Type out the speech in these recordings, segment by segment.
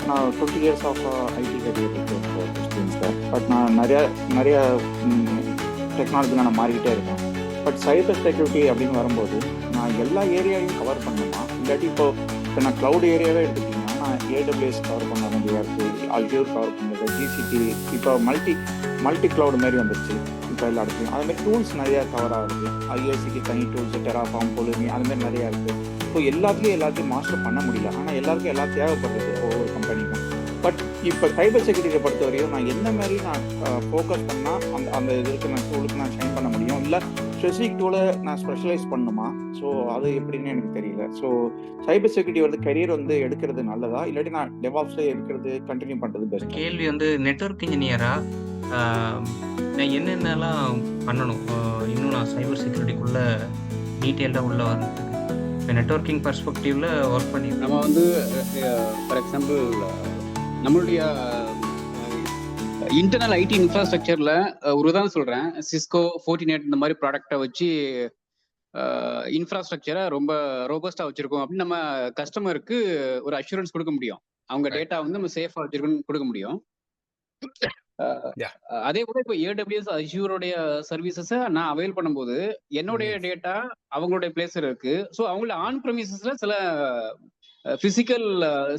நான் 20 years of IT career experience sir. But நான் நிறைய டெக்னாலஜியில் நான் மாறிக்கிட்டே இருக்கேன். பட் சைபர் செக்யூரிட்டி அப்படின்னு வரும்போது நான் எல்லா ஏரியாவையும் கவர் பண்ணணுமா? இல்லாட்டி இப்போ நான் க்ளவுட் ஏரியாவே எடுத்துக்கிட்டிங்கன்னா நான் ஏடபிள்யூஎஸ் கவர் பண்ண வேண்டியதாக இருக்குது, அல்ஜூர் கவர் பண்ணுறது, ஜிசிடி, இப்போ மல்டி க்ளவுட் மாதிரி வந்துருச்சு இப்போ எல்லா இடத்துலையும். அதுமாதிரி டூல்ஸ் நிறையா கவர் ஆகுது. ஐஓசிக்கு தனி டூல்ஸ், டெராஃபார்ம், பொலுமி, அதுமாதிரி நிறையா இருக்குது. ஸோ எல்லாத்தையும் மாஸ்டர் பண்ண முடியல. ஆனால் எல்லாருக்கும் எல்லாம் தேவைப்படுறது ஒவ்வொரு கம்பெனிக்கும். பட் இப்போ சைபர் செக்யூரிட்டியை பொறுத்த வரையும் நான் என்ன மாதிரி நான் ஃபோக்கஸ் பண்ணால் அந்த இதுக்கு நான் டூலுக்கு நான் ஷைன் பண்ண முடியும், இல்லை ஸ்பெசிஃபிக் டூலை நான் ஸ்பெஷலைஸ் பண்ணணுமா? ஸோ அது எப்படின்னு எனக்கு தெரியல. ஸோ சைபர் செக்யூரிட்டி கரியர் எடுக்கிறது நல்லதா, இல்லாட்டி நான் டெவாப்ஸ்லேயே எடுக்கிறது கண்டினியூ பண்ணுறது பெஸ்ட்? கேள்வி நெட்வொர்க் இன்ஜினியரா நான் என்னென்னலாம் பண்ணணும், இன்னும் நான் சைபர் செக்யூரிட்டிக்குள்ளே டீட்டெயில்டாக உள்ளே வரணும். இப்போ நெட்வொர்க்கிங் பர்ஸ்பெக்டிவில் ஒர்க் பண்ணி நம்ம ஃபார் எக்ஸாம்பிள் நம்மளுடைய இன்டர்னல் ஐடி இன்ஃப்ராஸ்ட்ரக்சரில் ஒரு உதாரணம் சொல்கிறேன். சிஸ்கோ, ஃபோர்டினேட் இந்த மாதிரி ப்ராடக்டை வச்சு இன்ஃப்ராஸ்ட்ரக்சரை ரொம்ப ரோபஸ்டாக வச்சுருக்கோம் அப்படின்னு நம்ம கஸ்டமருக்கு ஒரு அஷூரன்ஸ் கொடுக்க முடியும். அவங்க டேட்டா நம்ம சேஃபாக வச்சுருக்கோன்னு கொடுக்க முடியும். அதே போல இப்போ ஏடபிள்யூஎஸ் அஷ்யூரோடைய சர்வீசஸை நான் அவைல் பண்ணும்போது என்னுடைய டேட்டா அவங்களுடைய பிளேஸ்ல இருக்கு. ஸோ அவங்கள ஆன் ப்ரெமிசஸ்ல சில பிசிக்கல்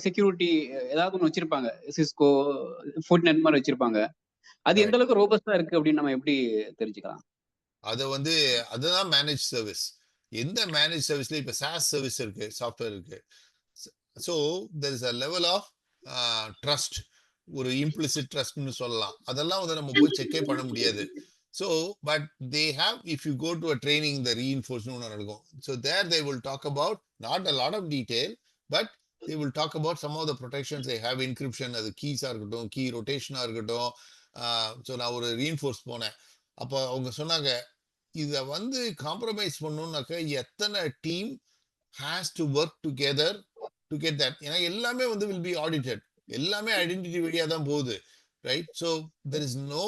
செக்யூரிட்டி ஏதாவது ஒன்று வச்சிருப்பாங்க, சிஸ்கோ, ஃபோர்டினேட் மாதிரி வச்சிருப்பாங்க. அது எந்த அளவுக்கு ரோபஸ்டா இருக்கு அப்படின்னு நம்ம எப்படி தெரிஞ்சுக்கலாம்? அதுதான் மேனேஜ் சர்வீஸ். எந்த மேனேஜ் சர்வீஸ்ல இப்ப சாஸ் சர்வீஸ் இருக்கு, சாஃப்ட்வேர் இருக்கு. So there is a level of trust, ஒரு இம்ப்ளிசிட் ட்ரஸ்ட்னு சொல்லலாம். அதெல்லாம் நம்ம போய் செக்கே பண்ண முடியாது. So but they have, if you go to a training, the ரீஇன்ஃபோர்ஸ்னு ஒன்று நடக்கும். So there they will talk about not a lot of detail, but they will talk about some of the protections they have. Encryption, அது கீஸாக இருக்கட்டும், key ரொட்டேஷனாக இருக்கட்டும். So நான் ஒரு reinforce போனேன். அப்போ அவங்க சொன்னாங்க, இதை காம்ப்ரமைஸ் பண்ணணும்னாக்க எத்தனை team has to work together to get that. ஏன்னா எல்லாமே வில் பி ஆடிட்டட், எல்லாமே ஐடென்டிட்டி வழியா தான் போகுது, right? So there is no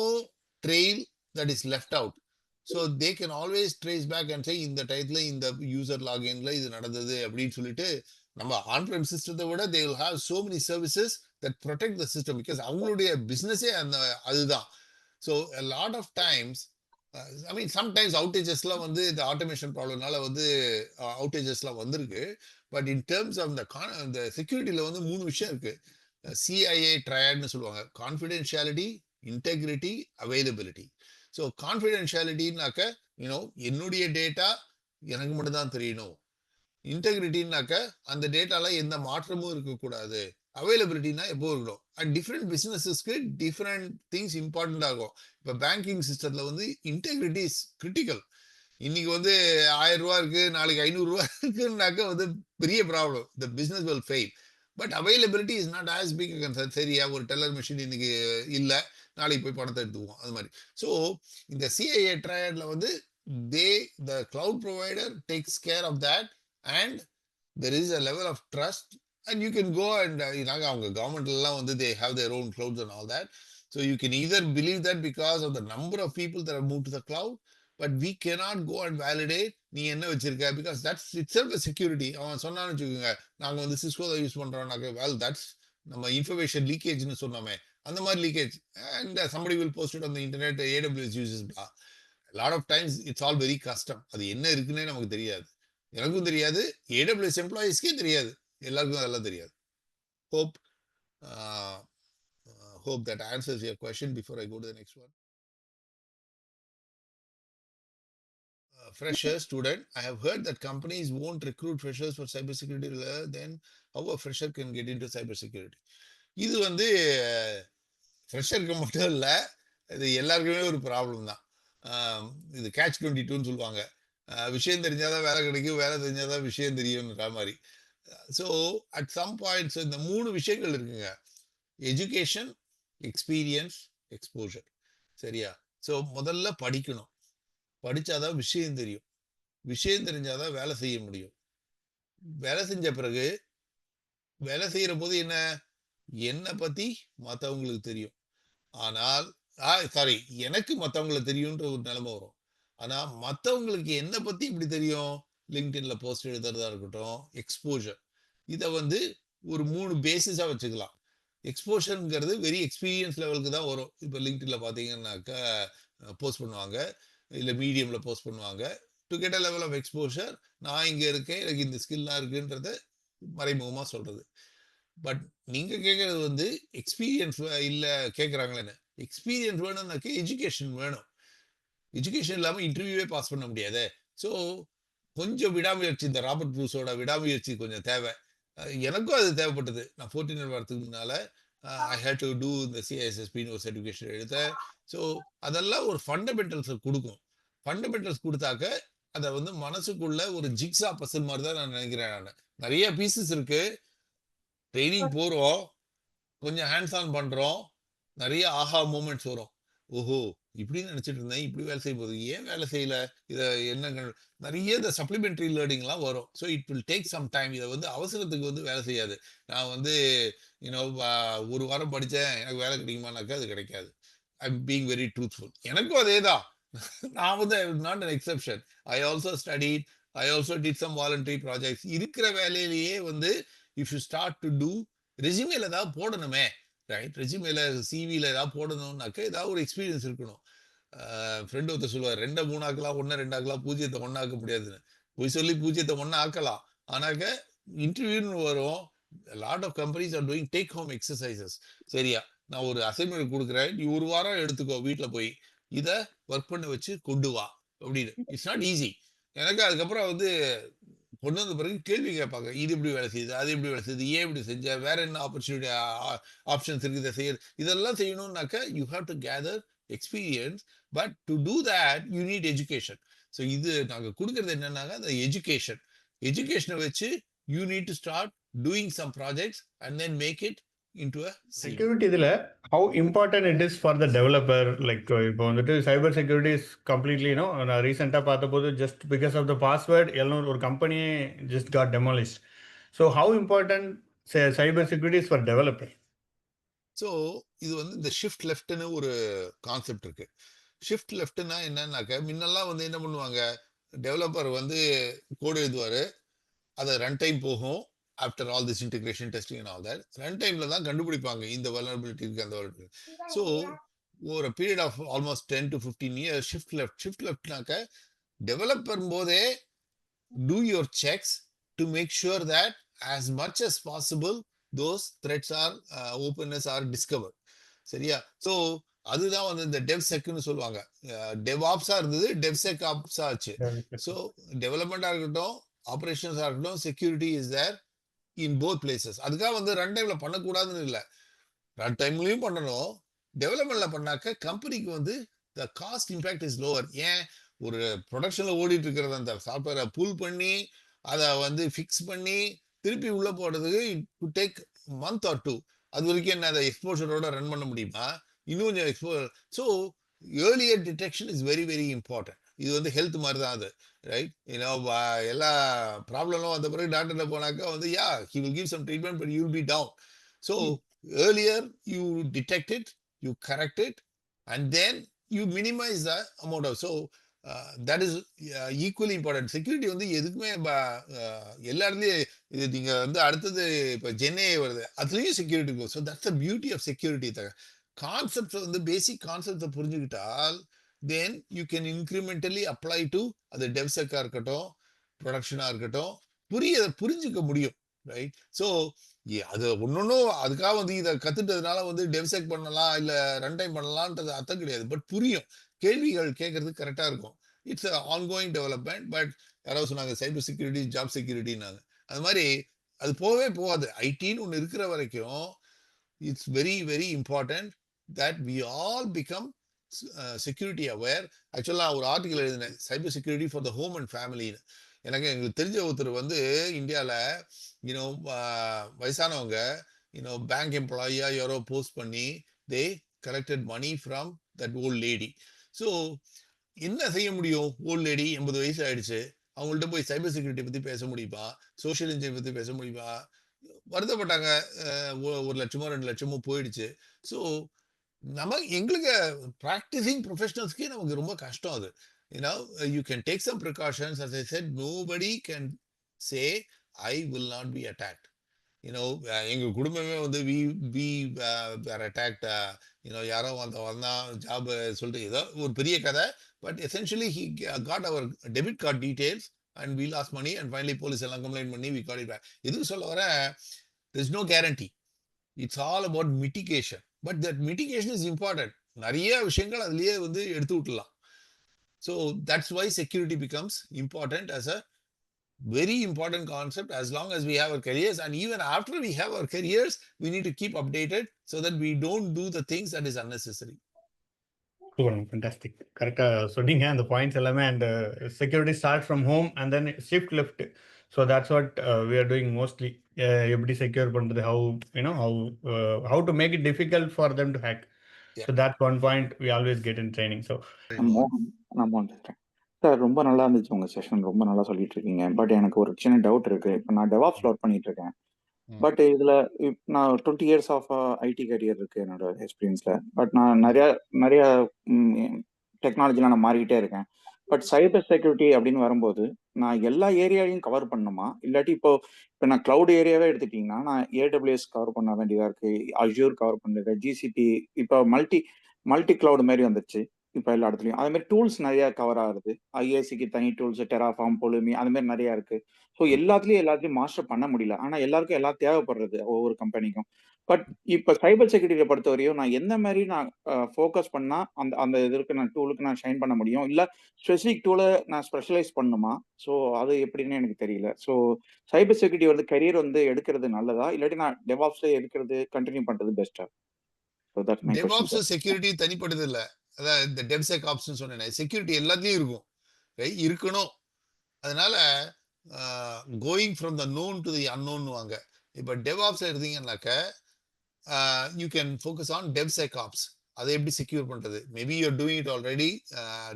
trail that is left out. So they can always trace back and say இந்த டயத்துல இந்த யூசர் லாகின்ல இது நடந்தது அப்படின்னு சொல்லிட்டு. நம்ம ஆன்-பிரெம் சிஸ்டத்தை விட they will have so many services that protect the system, because அவங்களுடைய பிசினஸே அதுதான். So a lot of times, I mean sometimes outagesலாம் இந்த ஆட்டோமேஷன் ப்ராப்ளம்னால outagesலாம் வந்திருக்கு. But in terms of the செக்யூரிட்டியில 3 விஷயம் இருக்கு. CIA ட்ரையாட்னு சொல்லுவாங்க: கான்ஃபிடென்ஷியாலிட்டி, இன்டெகிரிட்டி, அவைலபிலிட்டி. ஸோ கான்ஃபிடென்ஷியாலிட்டின்னாக்க என்னுடைய டேட்டா எனக்கு மட்டும் தான் தெரியணும். இன்டெகிரிட்டின்னாக்க அந்த டேட்டால எந்த மாற்றமும் இருக்கக்கூடாது. அவைலபிலிட்டினா எப்போ இருக்கணும். அண்ட் டிஃப்ரெண்ட் பிசினஸஸ்க்கு டிஃப்ரெண்ட் திங்ஸ் இம்பார்ட்டன்ட் ஆகும். இப்போ பேங்கிங் சிஸ்டத்துல இன்டெகிரிட்டி இஸ் கிரிட்டிக்கல். இன்னைக்கு 1000 ரூபா இருக்கு, நாளைக்கு 500 ரூபா இருக்குன்னாக்க பெரிய problem. The business will fail. But availability is not as big concern. சரியா, ஒரு டெல்லர் மிஷின் இன்னைக்கு இல்லை, நாளைக்கு போய் பணத்தை எடுத்துக்குவோம், அது மாதிரி. ஸோ இந்த CIA ட்ரையாட்ல the cloud provider takes care of that, and there is a level of trust, and you can go and அவங்க கவர்மெண்ட்லாம் they have their own clouds and all that. So you can either believe that because of the number of people that have moved to the cloud, but we cannot go and validate நீ என்ன வச்சிருக்க, because that's itself a security. அவன் சொன்னான்னு வச்சுக்கோங்க, நாங்க Cisco தான் use பண்றோம்னாக்க, well that's நம்ம information லீக்கேஜ்னு சொன்னோமே, அந்த மாதிரி leakage. and somebody will post it on the internet, AWS uses blah. A lot of times it's all very custom. அது என்ன இருக்குன்னே நமக்கு தெரியாது, எனக்கும் தெரியாது, AWS எம்ப்ளாயிஸ்க்கே தெரியாது, எல்லாருக்கும் அதெல்லாம் தெரியாது. Hope that answers your question before I go to the next one. Fresher student, I have heard that companies won't recruit freshers for cybersecurity. Then how a fresher can get into cybersecurity? இது ஃப்ரெஷருக்கு மட்டும் இல்லை, இது எல்லாருக்குமே ஒரு problem தான். இது catch 22ன்னு சொல்லுவாங்க. விஷயம் தெரிஞ்சாதான் வேலை கிடைக்கும், வேலை தெரிஞ்சாதான் விஷயம் தெரியும்ன்ற மாதிரி. ஸோ அட் சம் பாயிண்ட்ஸ் இந்த 3 விஷயங்கள் இருக்குங்க: எஜுகேஷன், எக்ஸ்பீரியன்ஸ், எக்ஸ்போஷர். சரியா? ஸோ முதல்ல படிக்கணும். படிச்சாதான் விஷயம் தெரியும், விஷயம் தெரிஞ்சாதான் வேலை செய்ய முடியும். வேலை செஞ்ச பிறகு வேலை செய்யற போது என்னை பத்தி மற்றவங்களுக்கு தெரியும். ஆனால் எனக்கு மற்றவங்களை தெரியும்ன்ற ஒரு நிலைமை வரும். ஆனா மற்றவங்களுக்கு என்னை பத்தி இப்படி தெரியும்? லிங்க்டின்ல போஸ்ட் எழுதுறதா இருக்கட்டும், எக்ஸ்போஷர். இதை ஒரு 3 பேசிஸா வச்சுக்கலாம். எக்ஸ்போஷருங்கிறது வெரி எக்ஸ்பீரியன்ஸ் லெவலுக்கு தான் வரும். இப்போ லிங்க்டின்ல பார்த்தீங்கன்னாக்கா போஸ்ட் பண்ணுவாங்க, இல்லை மீடியமில் போஸ்ட் பண்ணுவாங்க. To get a level of exposure, நான் இங்கே இருக்கேன், எனக்கு இந்த ஸ்கில்லாம் இருக்குன்றத மறைமுகமாக சொல்கிறது. பட் நீங்கள் கேட்குறது வந்து எக்ஸ்பீரியன்ஸ் இல்லை கேட்குறாங்களேன்னு. எக்ஸ்பீரியன்ஸ் வேணும்னாக்கா எஜுகேஷன் வேணும். எஜுகேஷன் இல்லாமல் இன்டர்வியூவே பாஸ் பண்ண முடியாது. ஸோ கொஞ்சம் விடாமுயற்சி, இந்த ராபர்ட் ப்ரூஸோட விடாமுயற்சி கொஞ்சம் தேவை. எனக்கும் அது தேவைப்பட்டது. நான் 14 இயர் வரதுக்கு முன்னால ஐ ஹேட் டு டூ இந்த சிஐஎஸ்எஸ்பின்னு ஒரு சர்டிஃபிகேஷன் எடுத்தேன். ஸோ அதெல்லாம் ஒரு ஃபண்டமெண்டல்ஸை கொடுக்கும். ஃபண்டமெண்டல்ஸ் கொடுத்தாக்க அதை வந்து மனசுக்குள்ள ஒரு ஜிக்ஸா பசில் மாதிரி தான் நான் நினைக்கிறேன். நான் நிறைய பீசஸ் இருக்கு, ட்ரைனிங் போகிறோம், கொஞ்சம் ஹேண்ட்ஸ் ஆன் பண்ணுறோம், நிறைய ஆஹா மூமெண்ட்ஸ் வரும். ஓஹோ இப்படின்னு நினைச்சிட்டு இருந்தேன், இப்படி வேலை செய்ய போகுது, ஏன் வேலை செய்யல, இதை என்ன நிறைய இந்த சப்ளிமெண்ட்ரி லேர்னிங்லாம் வரும். So it will take some time. இதை வந்து அவசரத்துக்கு வந்து வேலை செய்யாது. நான் வந்து ஒரு வாரம் படித்தேன், எனக்கு வேலை கிடைக்குமானாக்கா அது கிடைக்காது. I am being very truthful. எனக்கும் அதே தான். நான் வந்து not an exception. I also studied, I also did some voluntary projects. இருக்கிற வேலையிலேயே வந்து if you start to do, ரெசியூமேல ஏதாவது போடணுமே, ரைட்? ரெசியூமேல சிவியில் ஏதாவது போடணும்னாக்க ஏதாவது ஒரு எக்ஸ்பீரியன்ஸ் இருக்கணும். ஃப்ரெண்டு ஒருத்தர் சொல்லுவார், 2 3 ஆக்கலாம், 1 2 ஆக்கலாம், 0 1 ஆக்க முடியாதுன்னு. போய் சொல்லி 0 1 ஆக்கலாம். ஆனாக்க இன்டர்வியூன்னு வரும், lot of companies are doing take home exercises. சரியா, நான் ஒரு அசைன்மெண்ட் கொடுக்குறேன், நீ ஒரு வாரம் எடுத்துக்கோ, வீட்டில் போய் இதை ஒர்க் பண்ண வச்சு கொண்டு வா அப்படின்னு. It's not easy. எனக்கு அதுக்கப்புறம் வந்து கொண்டு வந்த பிறகு கேள்வி கேட்பாங்க, இது எப்படி வேலை செய்யுது, அது எப்படி வேலை செய்யுது, ஏன் இப்படி செஞ்ச, வேற என்ன ஆப்பர்ச்சுனிட்டி ஆப்ஷன்ஸ் இருக்குது இதை செய்ய. இதெல்லாம் செய்யணும்னாக்க you have to gather experience. But to do that you need education. So இது நாங்கள் கொடுக்கறது என்னன்னாங்க, அந்த எஜுகேஷன். எஜுகேஷனை வச்சு you need to start doing some projects and then make it into a security இதில் how important it is for the developer. Like இப்போ வந்துட்டு சைபர் செக்யூரிட்டி இஸ் கம்ப்ளீட்லி நான் ரீசெண்டாக பார்த்தபோது just because of the password எல்லாம் ஒரு கம்பெனியே just got demolished. So how important cyber security is for developer? So இது வந்து இந்த ஷிஃப்ட் லெஃப்ட்னு ஒரு கான்செப்ட் இருக்கு. ஷிஃப்ட் லெஃப்ட்னா என்னன்னாக்க, முன்னெல்லாம் வந்து என்ன பண்ணுவாங்க, டெவலப்பர் வந்து கோடு எழுதுவார், அதை ரன் டைம் போகும். After all this integration testing and all that, run டைம்ல தான் கண்டுபிடிப்பாங்க இந்த வல்னரபிலிட்டி இருக்கு, அந்த வல்னரபிலிட்டி. ஸோ ஒரு period of almost 10 to 15 years shift left. Shift லெஃப்ட்னாக்க டெவலப் பண்ணும்போதே do your checks to make sure that as much as possible those threats are openness are discovered. சரியா? ஸோ அதுதான் வந்து இந்த டெவ்செக்னு சொல்லுவாங்க. டெவ்ஆப்ஸா இருந்தது, டெவ்செக் ஆப்ஸா ஆச்சு. ஸோ டெவலப்மெண்டா இருக்கட்டும், ஆப்ரேஷன்ஸா இருக்கட்டும், security is there in both places. அதுக்காக வந்து ரன் டைம்ல பண்ணக்கூடாதுன்னு இல்லை, ரன் டைம்லயும் பண்ணணும். டெவலப்மெண்ட்ல பண்ணாக்க கம்பெனிக்கு வந்து த காஸ்ட் இம்பேக்ட் இஸ் லோவர். ஏன், ஒரு ப்ரொடக்ஷன்ல ஓடிட்டு இருக்கிறத அந்த சாஃப்ட்வேரை புல் பண்ணி அதை வந்து ஃபிக்ஸ் பண்ணி திருப்பி உள்ள போடுறதுக்கு it to take month or 2. அது வரைக்கும் என்ன அதை எக்ஸ்போஷரோட ரன் பண்ண முடியுமா? இன்னும் கொஞ்சம் exposure. So earlier detection is very very important. இது வந்து ஹெல்த் மாதிரி தான் அது, ரைட்? எல்லா ப்ராப்ளமும் வந்த பிறகு டாக்டர்ல போனாக்கா வந்து he will give some treatment, but you will be down. So earlier you detect it, you correct it, and then you minimise the amount of. So that is equally important. Security வந்து எதுக்குமே எல்லா இடத்துலையும் இது நீங்கள் வந்து அடுத்தது இப்போ ஜென்ஏ வருது, அதுலேயும் செக்யூரிட்டி இருக்கும். So that's the beauty of security. Concepts வந்து பேசிக் கான்செப்டை புரிஞ்சுக்கிட்டால் then you can incrementally apply to அது டெவ்செக்காக இருக்கட்டும், ப்ரொடக்ஷனாக இருக்கட்டும், புரிஞ்சுக்க முடியும், ரைட்? ஸோ அது ஒன்னொன்னும் அதுக்காக வந்து இதை கத்துட்டதுனால வந்து டெவ்செக் பண்ணலாம் இல்லை ரன் டைம் பண்ணலான்றது அர்த்தம் கிடையாது. பட் புரியும், கேள்விகள் கேட்கறதுக்கு கரெக்டாக இருக்கும். It's ongoing development. பட் யாராவது சொன்னாங்க சைபர் செக்யூரிட்டி ஜாப் செக்யூரிட்டின்னாங்க, அது மாதிரி அது போகவே போகாது. ஐடின்னு ஒன்று இருக்கிற வரைக்கும் it's very very important that we all become security aware. ஆக்சுவலாக ஒரு ஆர்டிகல் எழுதினேன், cyber security for the home and ஃபேமிலின்னு. எங்களுக்கு தெரிஞ்ச ஒருத்தர் வந்து இந்தியாவில் வயசானவங்க பேங்க் எம்ப்ளாயியா யாரோ போஸ்ட் பண்ணி they collected money from that old lady. So என்ன செய்ய முடியும்? ஓல்ட் லேடி 80 வயசு ஆயிடுச்சு, அவங்கள்ட்ட போய் சைபர் செக்யூரிட்டி பற்றி பேச முடியுமா, சோஷியல் இன்ஜினியரிங் பற்றி பேச முடியுமா? வருத்தப்பட்டாங்க. 1 லட்சமோ 2 லட்சமோ போயிடுச்சு. ஸோ எங்களுக்கு ப்ராக்டிசிங் ப்ரொஃபஷனல்ஸ்க்கே நமக்கு ரொம்ப கஷ்டம் அது. You can take some precautions. As I said, nobody can say I will not be attacked. எங்க குடும்பமே வந்து வி வேர் அட்டாக்ட், யாரோ வந்தா ஜாப் சொல்லிட்டு ஏதோ ஒரு பெரிய கதை. But essentially he got our debit card details and we lose money and finally police எல்லாம் கம்ப்ளைண்ட் பண்ணி வி காட் இட் பேக். எதுக்கு சொல்ல வர, there's no guarantee. It's all about mitigation. But that mitigation is important. நிறைய விஷயங்கள் அதுலயே வந்து எடுத்து விட்டுலாம். So that's why security becomes important as a very important concept as long as we have our careers, and even after we have our careers we need to keep updated so that we don't do the things that is unnecessary. Fantastic. Correct. சொன்னீங்க அந்த points எல்லாமே. And security start from home and then shift left. So that's what we are doing mostly. எப்படி secure பண்ணுறது, how to make it difficult for them to hack. So that's one point we always get in training. So நான் பேசுறேன் sir. ரொம்ப நல்லா இருந்துச்சு உங்க session, ரொம்ப நல்லா சொல்லிட்டு இருக்கீங்க. பட் எனக்கு ஒரு சின்ன டவுட் இருக்கு. இப்போ நான் டெவாப்ஸ்ல ஒர்க் பண்ணிட்டு இருக்கேன். பட் இதுல நான் 20 இயர்ஸ் ஆஃப் ஐடி கரியர் இருக்கு என்னோட எக்ஸ்பீரியன்ஸ்ல. பட் நான் நிறைய டெக்னாலஜிலாம் நான் மாறிக்கிட்டே இருக்கேன். பட் சைபர் செக்யூரிட்டி அப்படின்னு வரும்போது நான் எல்லா ஏரியாவையும் கவர் பண்ணணுமா? இல்லாட்டி இப்போ நான் கிளவுட் ஏரியாவே எடுத்துட்டீங்கன்னா நான் AWS கவர் பண்ண வேண்டியதா இருக்கு, அஷ்யூர் கவர் பண்ணுறது, GCP, இப்போ மல்டி கிளவுட் மாதிரி வந்துருச்சு இப்போ எல்லா இடத்துலையும். அதே மாதிரி டூல்ஸ் நிறைய கவர் ஆகுது. IACக்கு தனி டூல்ஸ், டெராஃபார்ம், பொலுமி, அது மாதிரி நிறைய இருக்கு. ஸோ எல்லாத்தையும் மாஸ்டர் பண்ண முடியல. ஆனா எல்லாருக்கும் எல்லாம் தேவைப்படுறது ஒவ்வொரு கம்பெனிக்கும். பட் இப்போ சைபர் செக்யூரிட்டியை பொறுத்த வரையும் நான் எந்த மாதிரி நான் ஃபோக்கஸ் பண்ணா அந்த அந்த இதற்கு நான் டூலுக்கு நான் ஷைன் பண்ண முடியும், இல்ல ஸ்பெசிஃபிக் டூலை நான் ஸ்பெஷலைஸ் பண்ணணுமா? ஸோ அது எப்படின்னு எனக்கு தெரியல. ஸோ சைபர் செக்யூரிட்டி வந்து கரியர் வந்து எடுக்கிறது நல்லதா, இல்லாட்டி நான் டெவாப்ஸ்ல எடுக்கிறது கண்டினியூ பண்றது பெஸ்டா? So that's my DevOps question. Security தனிப்பட்டது இல்ல. அதான் இந்த DevSecOps சொன்னேன். செக்யூரிட்டி எல்லாத்துலயும் இருக்கும், ரைட்? இருக்கணும். அதனால going from the known to the unknown வாங்க. இப்போ டெவாப்ஸ்ல இருந்தீங்கன்னாக்க you can focus on DevSecOps. அதை எப்படி செக்யூர் பண்றது? Maybe you're doing it already,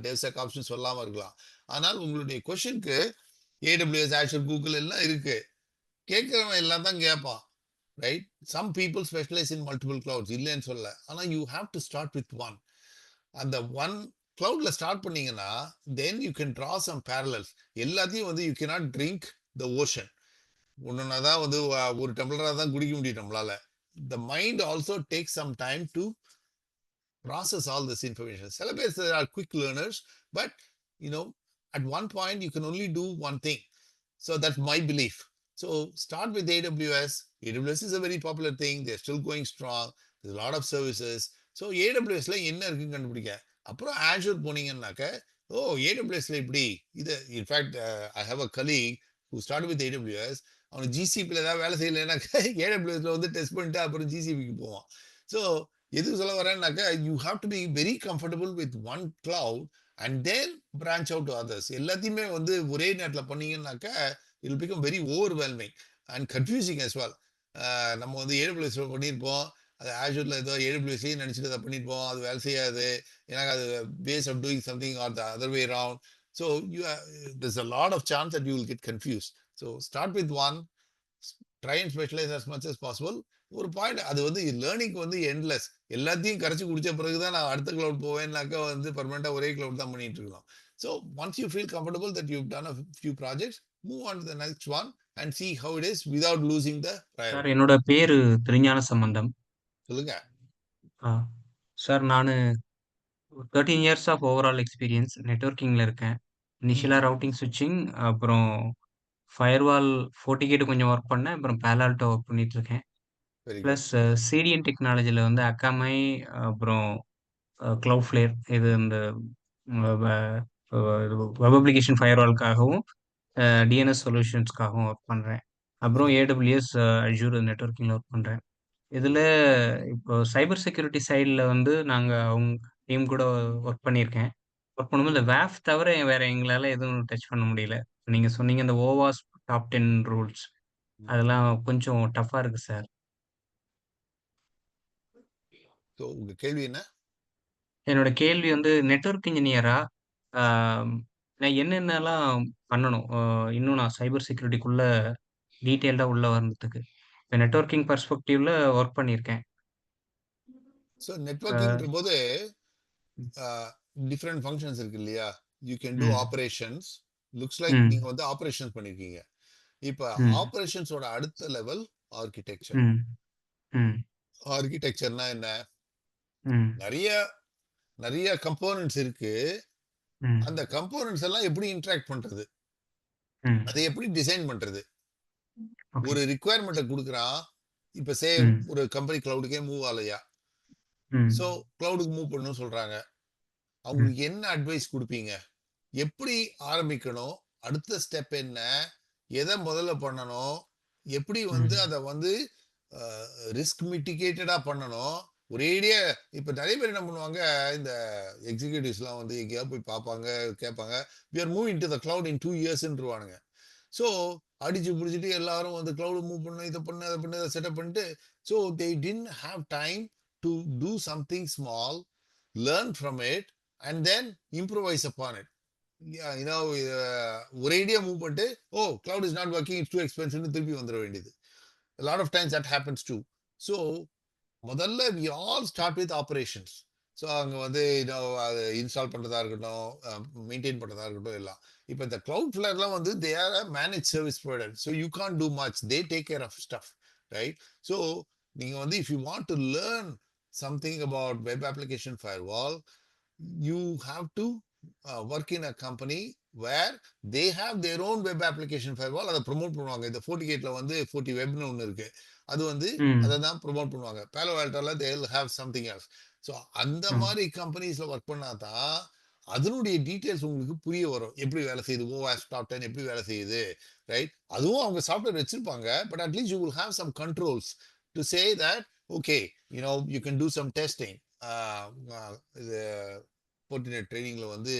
DevSecOpsனு சொல்லாம இருக்கலாம். ஆனால் உங்களுடைய கொஸ்டினுக்கு AWS, Azure, Google எல்லாம் இருக்கு. கேட்கறவன் எல்லாம் தான் கேட்பான், right? Some people specialize in multiple clouds, இல்லைன்னு சொல்ல. ஆனா you have to start with one. அந்த ஒன் கிளவுட்ல ஸ்டார்ட் பண்ணீங்கன்னா then you can draw some parallels. எல்லாத்தையும் வந்து you cannot drink the ocean. ஒன்னொன்னா தான் வந்து ஒரு டம்ளரா தான் குடிக்க முடியும் நம்மளால. The mind also takes some time to process all this information. சில பேர் are quick learners, but at one point you can only do one thing. So that's my belief. So start with AWS. AWS is a very popular thing. They're still going strong. There's a lot of services. So AWSல என்ன இருக்குன்னு கண்டுபிடிக்க. அப்புறம் Azure போனீங்கன்னாக்க, AWSல இப்படி இது. In fact I have a colleague who started with AWS. அவனுக்கு GCPல ஏதாவது வேலை செய்யலைன்னாக்க AWSல வந்து டெஸ்ட் பண்ணிட்டு அப்புறம் GCPக்கு போவான். ஸோ எதுக்கு சொல்ல வரேன்னாக்க, you have to be very comfortable with one cloud and then branch out to others. எல்லாத்தையுமே வந்து ஒரே நேரத்தில் பண்ணீங்கன்னாக்க it will become very overwhelming and confusing as well. நம்ம வந்து AWS பண்ணியிருப்போம், அது Azureல ஏதோ AWS நினைச்சிட்டு அதை பண்ணியிருப்போம், அது வேலை செய்யாது. ஏன்னா அது ways of doing something or the other way around. So there's a lot of chance that you will get confused. So start with one, try and specialize as much as possible. ஒரு point அது வந்து learning வந்து endless. எல்லாத்தையும் கரைச்சி குடிச்ச பிறகுதான் நான் அடுத்த கிளவுட் போவேன்னாக்கா வந்து பர்மனெண்டா ஒரே கிளவுட் தான் பண்ணிட்டு இருக்கோம். So once you feel comfortable that you done a few projects, move on to the next one and see how it is without losing the priority. Sir என்னோட பேரு திருஞான சம்பந்தம். சொல்லுங்க. சார் நான் 13 இயர்ஸ் ஆஃப் ஓவரால் எக்ஸ்பீரியன்ஸ் நெட்வொர்க்கிங்கில் இருக்கேன். இனிஷியலாக routing ஸ்விட்சிங், அப்புறம் firewall FortiGate கொஞ்சம் ஒர்க் பண்ணேன். அப்புறம் பேலால்டோ ஒர்க் பண்ணிட்டு இருக்கேன். Very good. ப்ளஸ் சிடிஎன் டெக்னாலஜியில் வந்து அக்காமை, அப்புறம் க்ளவுட்ஃப்ளேர், இது இந்த வெப் அப்ளிகேஷன் ஃபயர்வால்காகவும் டிஎன்எஸ் சொல்யூஷன்ஸ்க்காகவும் ஒர்க் பண்ணுறேன். அப்புறம் AWS அஷ்யூர் நெட்வொர்க்கிங்கில் ஒர்க் பண்ணுறேன். இதில் இப்போ சைபர் செக்யூரிட்டி சைடில் வந்து நாங்கள் அவங்க டீம் கூட ஒர்க் பண்ணியிருக்கேன். ஒர்க் பண்ணும்போது இந்த WAF தவிர வேறு எங்களால் எதுவும் டச் பண்ண முடியல. நீங்கள் சொன்னீங்க இந்த OWASP டாப் 10 ரூல்ஸ், அதெல்லாம் கொஞ்சம் டஃப்பாக இருக்குது சார். ஸோ உங்க கேள்வி என்ன? என்னோட கேள்வி வந்து நெட்வொர்க் இன்ஜினியரா நான் என்னென்னலாம் பண்ணணும் இன்னும் நான் சைபர் செக்யூரிட்டிக்குள்ள டீட்டெயில்டாக உள்ள வர்றதுக்கு? இப்போ நெட்வொர்க்கிங் பர்ஸ்பெக்டிவ்ல ஒர்க் பண்ணியிருக்கேன். ஸோ நெட்வொர்க்கிங்ன்ற போது டிஃப்ரெண்ட் ஃபங்க்ஷன்ஸ் இருக்கு இல்லையா? You can two operations. Looks like நீங்க வந்து ஆப்ரேஷன்ஸ் பண்ணிருக்கீங்க. இப்போ ஆப்ரேஷன்ஸோட அடுத்த லெவல் ஆர்கிடெக்சர். ம். ம். ஆர்கிடெக்சர்னா என்ன? ம். நிறைய நிறைய கம்போனன்ட்ஸ் இருக்கு. ம். அந்த கம்போனன்ட்ஸ் எல்லாம் எப்படி இன்டராக்ட் பண்றது, ம். அதை எப்படி டிசைன் பண்றது? ஓகே. ஒரு ரிக்குவயர்மெண்ட்டை கொடுக்குறான். இப்ப சே ம். ஒரு கம்பெனி கிளவுடுக்கே மூவ் ஆகலையா, ம். ஸோ கிளவுடுக்கு மூவ் பண்ணணும்னு சொல்றாங்க. ம். அவங்களுக்கு என்ன அட்வைஸ் கொடுப்பீங்க? எப்படி ஆரம்பிக்கணும்? அடுத்த ஸ்டெப் என்ன? எதை முதல்ல பண்ணணும்? எப்படி வந்து ம். அதை வந்து ரிஸ்க் மிட்டிகேட்டடா பண்ணணும்? ஒரேடியா இப்ப நிறைய பேர் என்ன பண்ணுவாங்க, இந்த எக்ஸிகியூட்டிவ்ஸ்லாம் வந்து எங்கேயாவது போய் பார்ப்பாங்க, கேட்பாங்க. "We are moving to the cloud in 2 இயர்ஸ்ன்றுவானுங்க." ஸோ அடிச்சு பிடிச்சிட்டு எல்லாரும் வந்து கிளவுட் மூவ் பண்ணு, இதை பண்ணு, அதை பண்ணு, அதை செட்டப் பண்ணிட்டு, so they didn't have time to do something small, learn from it and then improvise upon it. ஒரேடியா மூவ் பண்ணிட்டு, oh cloud is not working, it's too எக்ஸ்பென்சிவ்னு திருப்பி வந்துட வேண்டியது. A lot of times that happens too. So முதல்ல we all start with operations. So அங்கே வந்து அதை இன்ஸ்டால் பண்ணுறதா இருக்கட்டும், மெயின்டைன் பண்ணுறதா இருக்கட்டும் எல்லாம். இப்போ இந்த கிளவுட் ஃப்ளேர்லாம் வந்து they are a manage service provider. So you can't do much, they take care of stuff, right? So நீங்கள் வந்து if you want to learn something about web application firewall, you have to work in a company where they have their own web application firewall. அதை promote பண்ணுவாங்க. இந்த 40Gate வந்து 40 வெப்னு ஒன்று இருக்கு, அது வந்து ம். அதை தான் ப்ரொமோட் பண்ணுவாங்க. பேலோ ஆல்டோல they will have something else. So அந்த ம். மாதிரி கம்பெனிஸ்ல ஒர்க் பண்ணாதான் அதனுடைய டீட்டெயில்ஸ் உங்களுக்கு புரிய வரும். எப்படி வேலை செய்யுது, ஓஎஸ் டாப் 10 எப்படி வேலை செய்யுது, ரைட்? அதுவும் அவங்க சாஃப்ட்வேர் வச்சிருப்பாங்க, but at least you will have some controls to say that okay you can do some testing. இது போர்ட்டினேட் ட்ரைனிங்ல வந்து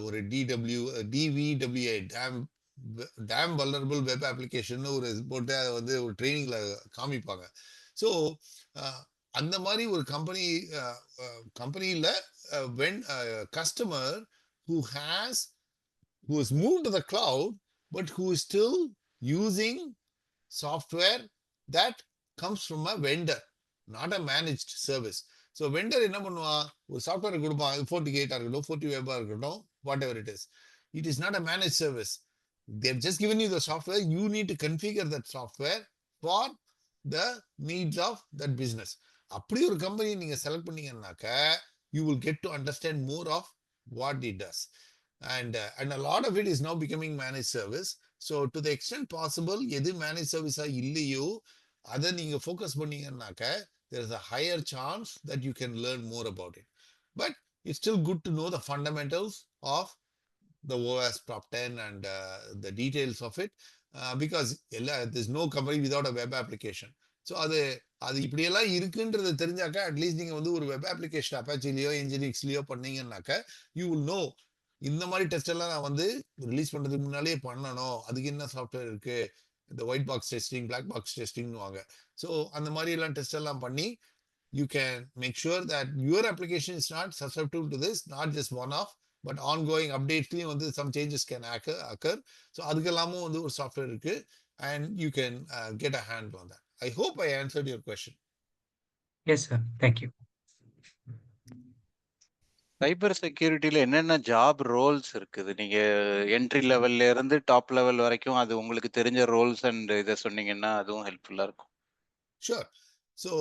ஒரு DVWI damn vulnerable web application ஒரு போட்டு அதை வந்து ஒரு ட்ரைனிங்ல காமிப்பாங்க. ஸோ அந்த மாதிரி ஒரு கம்பெனியில் when a customer who has moved to the cloud but who is still using software that comes from a vendor, not a managed service. So vendor என்ன பண்ணுவான், ஒரு சாஃப்ட்வேர் கொடுப்பான், 40Gate இருக்கட்டும், 40 வெப்பா இருக்கட்டும், whatever it is. It is not a manage service. They've just given you the software, you need to configure that software for the needs of that business. அப்படி ஒரு company நீங்க select பண்ணீங்கன்னாக்க you will get to understand more of what it does. And a lot of it is now becoming managed service. So to the extent possible, எது managed service இல்லையோ அதை நீங்க focus பண்ணீங்கன்னாக்க there is a higher chance that you can learn more about it. But it's still good to know the fundamentals of the OS top 10 and the details of it, because there's no company without a web application. So அது இப்படியெல்லாம் இருக்குன்றது தெரிஞ்சாக்கா at least நீங்கள் வந்து ஒரு web application அப்பாச்சிலையோ என்ஜினிக்ஸ்லையோ பண்ணீங்கன்னாக்கா யூ வில் நோ இந்த மாதிரி டெஸ்ட் எல்லாம் நான் வந்து ரிலீஸ் பண்ணுறதுக்கு முன்னாலே பண்ணணும், அதுக்கு என்ன சாஃப்ட்வேர் இருக்கு, இந்த white box testing, black box டெஸ்டிங்னுவாங்க. ஸோ அந்த மாதிரி எல்லாம் டெஸ்ட் எல்லாம் பண்ணி you can make sure that your application is not susceptible to this, not just one-off, but ongoing updates வந்து some changes can occur. So அதுக்கெல்லாமும் வந்து ஒரு சாஃப்ட்வேர் இருக்கு and you can get a handle on that. I hope I answered your question. Yes, sir. Thank you. சைபர் செக்யூரிட்டியில என்னென்ன job Rolle's இருக்குது? நீங்க entry லெவல்ல இருந்து top level வரைக்கும் அது உங்களுக்கு தெரிஞ்ச ரோல்ஸ் அண்ட் இதை சொன்னீங்கன்னா அதுவும் ஹெல்ப்ஃபுல்லா இருக்கும். ஷூர். ஸோ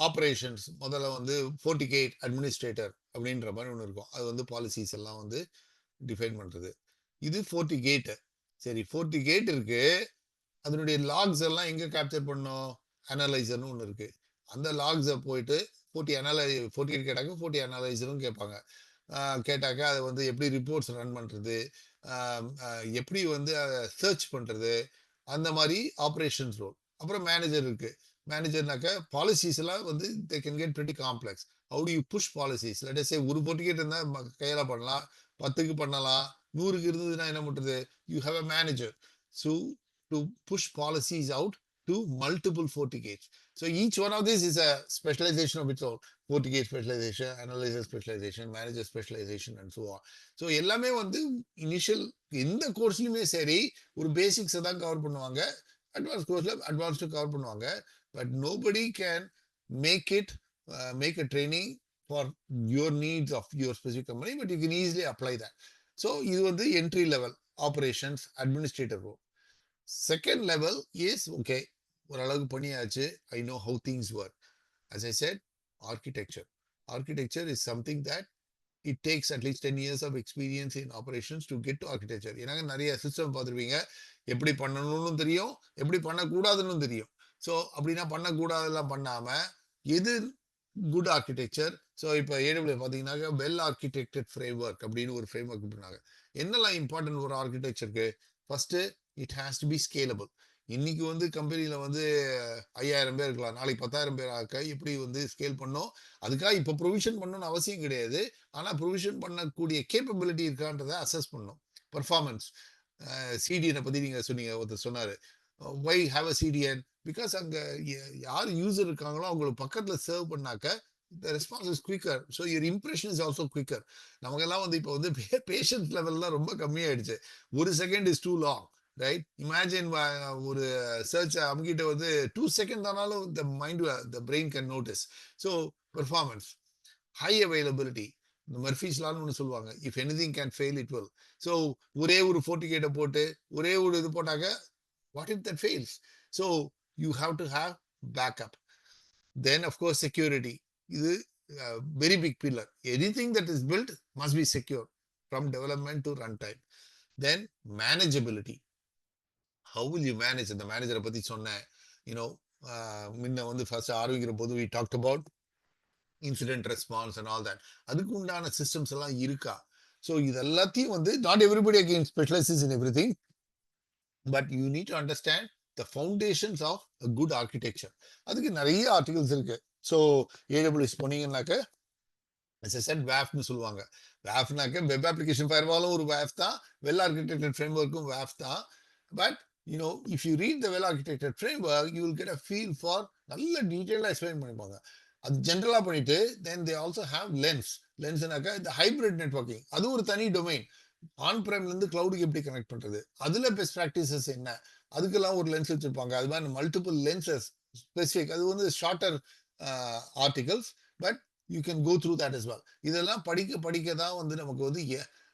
ஆப்ரேஷன்ஸ் முதல்ல வந்து 40Gate அட்மினிஸ்ட்ரேட்டர் அப்படின்ற மாதிரி ஒன்று இருக்கும். அது வந்து பாலிசிஸ் எல்லாம் வந்து டிஃபைன் பண்ணுறது. இது 40Gate. சரி, 40Gate இருக்கு, அதனுடைய லாக்ஸ் எல்லாம் எங்கே கேப்சர் பண்ணோம், அனலைசர்னு ஒன்று இருக்கு. அந்த லாக்ஸை போயிட்டு 40 கேட்டாக்க 40 அனலைசரும் கேட்பாங்க. கேட்டாக்க அதை வந்து எப்படி ரிப்போர்ட்ஸ் ரன் பண்ணுறது, எப்படி வந்து அதை சர்ச் பண்ணுறது, அந்த மாதிரி ஆப்ரேஷன்ஸ் ரோல். அப்புறம் மேனேஜர் இருக்கு. மேனேஜர்னாக்க பாலிசிஸ் எல்லாம் வந்து they can get pretty complex. How do you push policies? Let us say ஒரு 40Gate இருந்தால் கையால பண்ணலாம், 10க்கு பண்ணலாம், 100க்கு இருந்ததுன்னா என்ன பண்ணுறது? You have a manager. So to push policies out to multiple 40Gates. So each one of these is a specialization of its own. 40Gate specialization, analyzer specialization, manager specialization and so on. So எல்லாமே வந்து initial எந்த கோர்ஸ்லையுமே சரி ஒரு பேசிக்ஸை தான் cover பண்ணுவாங்க, advance கோர்ஸில் advanced cover பண்ணுவாங்க. But nobody can make a training for your needs of your specific company, but you can easily apply that. So இது வந்து entry level operations administrator role. Second level is, okay, ஓரளவுக்கு பண்ணியாச்சு. I know how things work. As I said, architecture. Architecture is something that it takes at least 10 years of experience in operations to get to architecture. ஏன்னா நிறைய system பார்த்துருப்பீங்க, எப்படி பண்ணணும்னு தெரியும், எப்படி பண்ணக்கூடாதுன்னு தெரியும். ஸோ அப்படின்னா பண்ணக்கூடாதெல்லாம் பண்ணாம எது குட் ஆர்கிடெக்சர். ஸோ இப்போ ஏடபிள்யூ பார்த்தீங்கன்னாக்க வெல் ஆர்கிடெக்டட் ஃப்ரேம் ஒர்க் அப்படின்னு ஒரு ஃப்ரேம் ஒர்க் பண்ணாங்க. என்னெல்லாம் இம்பார்ட்டன்ட் ஒரு ஆர்கிடெக்சருக்கு? First, it has to be scalable. இன்னைக்கு வந்து கம்பெனியில வந்து 5000 பேர் இருக்கலாம், நாளைக்கு 10,000 பேர் ஆக்க எப்படி வந்து ஸ்கேல் பண்ணோம். அதுக்காக இப்போ ப்ரொவிஷன் பண்ணணும்னு அவசியம் கிடையாது. ஆனா ப்ரொவிஷன் பண்ணக்கூடிய கேப்பபிலிட்டி இருக்கான்றதை அசஸ் பண்ணணும். பர்ஃபார்மன்ஸ் சிடிஎனை பத்தி நீங்க சொன்னீங்க, ஒருத்தர் சொன்னாரு why have a CDN, because அங்க யார் யூசர் இருக்காங்களோ அவங்களுக்கு பக்கத்துல சர்வ் பண்ணாக்க the response is quicker, so your impression is also quicker. நமக்கெல்லாம் வந்து இப்போ வந்து பேஷன்ஸ் லெவல்லாம் ரொம்ப கம்மியாயிடுச்சு. ஒரு second is too long, right? Imagine ஒரு சர்ச் அவங்ககிட்ட வந்து 2 செகண்ட் ஆனாலும் the mind, the brain can notice. So performance, high availability, இந்த மர்ஃபீஸ் லான்னு ஒன்று சொல்லுவாங்க, if anything can fail it will. So ஒரே ஒரு ஃபோர்டிகேட்டை போட்டு ஒரே ஒரு இது போட்டாக்க what if that fails? So you have to have backup. Then of course security, இது very big pillar. Anything that is built must be secure from development to runtime. Then manageability, how will you manage? அந்த மேனேஜரை பத்தி சொன்னேன். முன்ன வந்து first ஆரம்பிக்கிற போது we talked about incident response and all that. அதுக்கு உண்டான சிஸ்டம்ஸ் எல்லாம் இருக்கா? ஸோ இது எல்லாத்தையும் வந்து not everybody again specializes in everything, but you need to understand the foundations of a good architecture. அதுக்கு நிறைய ஆர்டிகல்ஸ் இருக்கு. ஸோ ஏடபிள்யூஎஸ் போனீங்கன்னாக்க as I said, WAF-னு சொல்லுவாங்க. WAF-னாக்க வெப் அப்ளிகேஷன் ஃபயர்வாலும் ஒரு WAF தான், வெல் ஆர்கிடெக்டட் ஃப்ரேம்வொர்க்கும் WAF தான். But if you read the well architected framework, you will get a feel for நல்ல டீட்டெயிலாக எக்ஸ்பிளைன் பண்ணிப்பாங்க. அது ஜென்ரலா பண்ணிட்டு then they also have லென்ஸ்னாக்கா இந்த ஹைபிரிட் நெட்வொர்க்கிங், அது ஒரு தனி டொமைன். ஆன் பிரைம்ல இருந்து கிளவுடுக்கு எப்படி கனெக்ட் பண்றது, அதுல பெஸ்ட் ப்ராக்டிசஸ் என்ன, அதுக்கெல்லாம் ஒரு லென்ஸ் வச்சிருப்பாங்க. அது மாதிரி மல்டிபிள் லென்சஸ் ஸ்பெசிஃபிக், அது வந்து shorter articles, but you can go through that is well. இதெல்லாம் படிக்க படிக்க தான் வந்து நமக்கு வந்து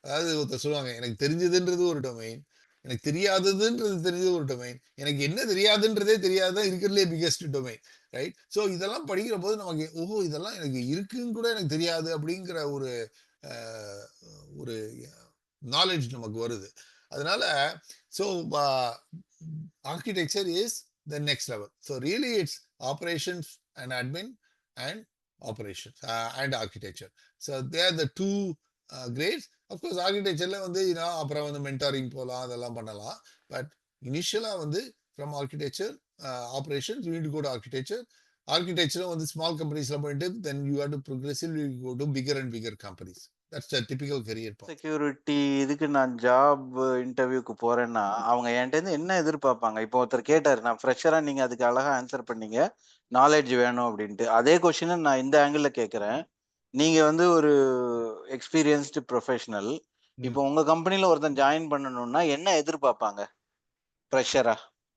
அதாவது ஒருத்தர் சொல்லுவாங்க, எனக்கு தெரிஞ்சதுன்றது ஒரு டொமைன், எனக்கு தெரியாததுன்றது தெரிஞ்சது ஒரு டொமைன், எனக்கு என்ன தெரியாதுன்றதே தெரியாதான் இருக்கிறதுலே பிகெஸ்ட் டொமைன், ரைட்? ஸோ இதெல்லாம் படிக்கிற போது நமக்கு ஓஹோ இதெல்லாம் எனக்கு இருக்குன்னு கூட எனக்கு தெரியாது அப்படிங்கிற ஒரு ஒரு நாலேஜ் நமக்கு வருது. அதனால so architecture is the next level. So really it's operations and admin and operations and architecture. So they are the two grades. Of course architectureல வந்து அப்புறம் வந்து mentoring போலாம், அதெல்லாம் பண்ணலாம். But initially வந்து from architecture operations you need to go to architecture. Architecture வந்து small companiesல போயிட்டு then you have to progressively go to bigger and bigger companies. That's the typical career path. Security இதுக்கு நான் job இன்டர்வியூக்கு போறேன்னா அவங்க என்கிட்ட இருந்து என்ன எதிர்பார்ப்பாங்க? இப்போ ஒருத்தர் கேட்டாரு, நான் ஃப்ரெஷரா, நீங்க அதுக்கு அழகா ஆன்சர் பண்ணீங்க, நாலேஜ் வேணும் அப்படின்ட்டு. அதே கொஸ்டினை நான் இந்த ஆங்கிள் கேட்கிறேன். நீங்க வந்து ஒரு எக்ஸ்பீரியன்ஸ்டு ப்ரொஃபஷனல், இப்போ உங்க கம்பெனில ஒருத்தன் ஜாயின் பண்ணணும்னா என்ன எதிர்பார்ப்பாங்க? ஃப்ரெஷரா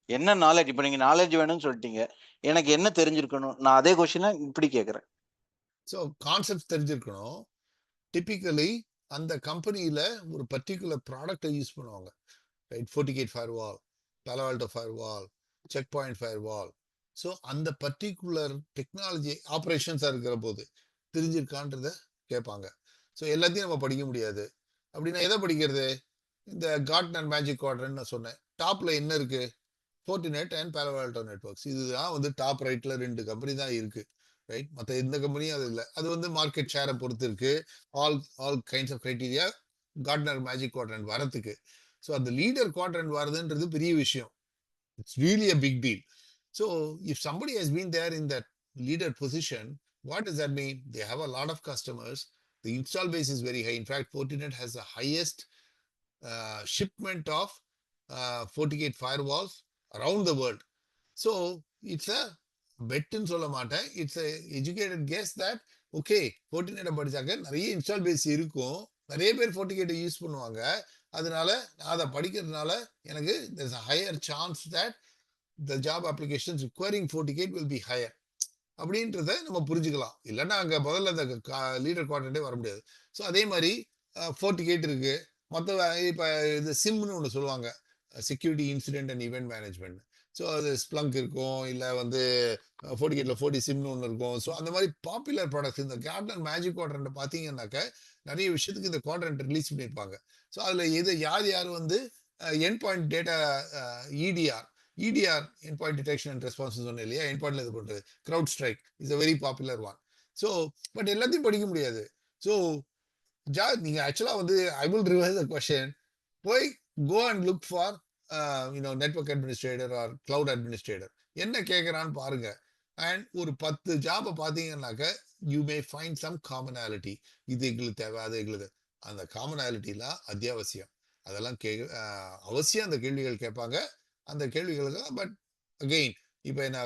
என்ன நாலேஜ்? இப்போ நீங்க நாலேஜ் வேணும்னு சொல்லிட்டீங்க, எனக்கு என்ன தெரிஞ்சிருக்கணும்? நான் அதே கொஸ்டினை இப்படி கேட்கிறேன். ஸோ கான்செப்ட் தெரிஞ்சிருக்கணும். டிபிக்கலி அந்த கம்பெனியில ஒரு பர்டிகுலர் ப்ராடக்டை யூஸ் பண்ணுவாங்க, right? FortiGate firewall, Palo Alto firewall, check point firewall. So அந்த பர்டிகுலர் டெக்னாலஜி ஆப்ரேஷன்ஸாக இருக்கிற போது தெரிஞ்சிருக்கான்றத கேட்பாங்க. ஸோ எல்லாத்தையும் நம்ம படிக்க முடியாது. அப்படின்னா எதை படிக்கிறது? இந்த கார்ட்னர் மேஜிக் குவாட்ரன்ட் நான் சொன்னேன், டாப்ல என்ன இருக்கு? Fortinet and Palo Alto Networks. இதுதான் வந்து டாப் ரைட்ல 2 கம்பெனி தான் இருக்கு, ரைட்? மற்ற எந்த கம்பெனியும் அது இல்லை. அது வந்து மார்க்கெட் ஷேரை பொறுத்து இருக்கு. All kinds of criteria Gartner magic quadrant வரதுக்கு. ஸோ அந்த லீடர் குவாட்ரன்ட் வரதுன்றது பெரிய விஷயம். It's really a big deal. So if somebody has been there in that leader position, what does that mean? They have a lot of customers. The install base is very high. In fact, Fortinet has the highest shipment of FortiGate firewalls around the world. So it's a bet in Solamata. It's a educated guess that, okay, Fortinet படிச்சாக்க நிறைய install base இருக்கும், நிறைய பேர் FortiGate use பண்ணுவாங்க, அதனால அதை படிக்கிறதுனால எனக்கு there's a higher chance that the job applications requiring FortiGate will be higher அப்படின்றத நம்ம புரிஞ்சுக்கலாம். இல்லைன்னா அங்கே முதல்ல அந்த லீடர் குவாட்ரண்டே வர முடியாது. ஸோ அதே மாதிரி FortiGate இருக்கு. மற்ற இப்போ இது சிம்னு ஒன்று சொல்லுவாங்க, security incident and event management. So அது ஸ்ப்ளங்க் இருக்கும், இல்லை வந்து FortiGateல 40 சிம்னு ஒன்று இருக்கும். ஸோ அந்த மாதிரி பாப்புலர் ப்ராடக்ட்ஸ் இந்த கார்ட்னர் மேஜிக் குவாட்ரண்ட் பார்த்தீங்கன்னாக்க நிறைய விஷயத்துக்கு இந்த குவாட்ரண்ட் ரிலீஸ் பண்ணியிருப்பாங்க. ஸோ அதில் எது யார் யார் வந்து endpoint data EDR endpoint detection and response சொன்னேன் இல்லையா, என் பாயிண்ட்ல இது பண்ணுறது CrowdStrike is a very popular one. So but எல்லாத்தையும் படிக்க முடியாது. ஸோ நீங்க ஆக்சுவலா வந்து I will revise the question, போய் go and look for network administrator or cloud administrator என்ன கேட்குறான்னு பாருங்க. அண்ட் ஒரு 10 ஜாபை பார்த்தீங்கன்னாக்க you may find some commonality. இது எங்களுக்கு தேவை, அது எங்களுக்கு அந்த காமனாலிட்டிலாம் அத்தியாவசியம். அதெல்லாம் அவசியம் அந்த கேள்விகள் கேட்பாங்க. அந்த கேள்விகளுக்கு பட் அகெயின் இப்போ என்ன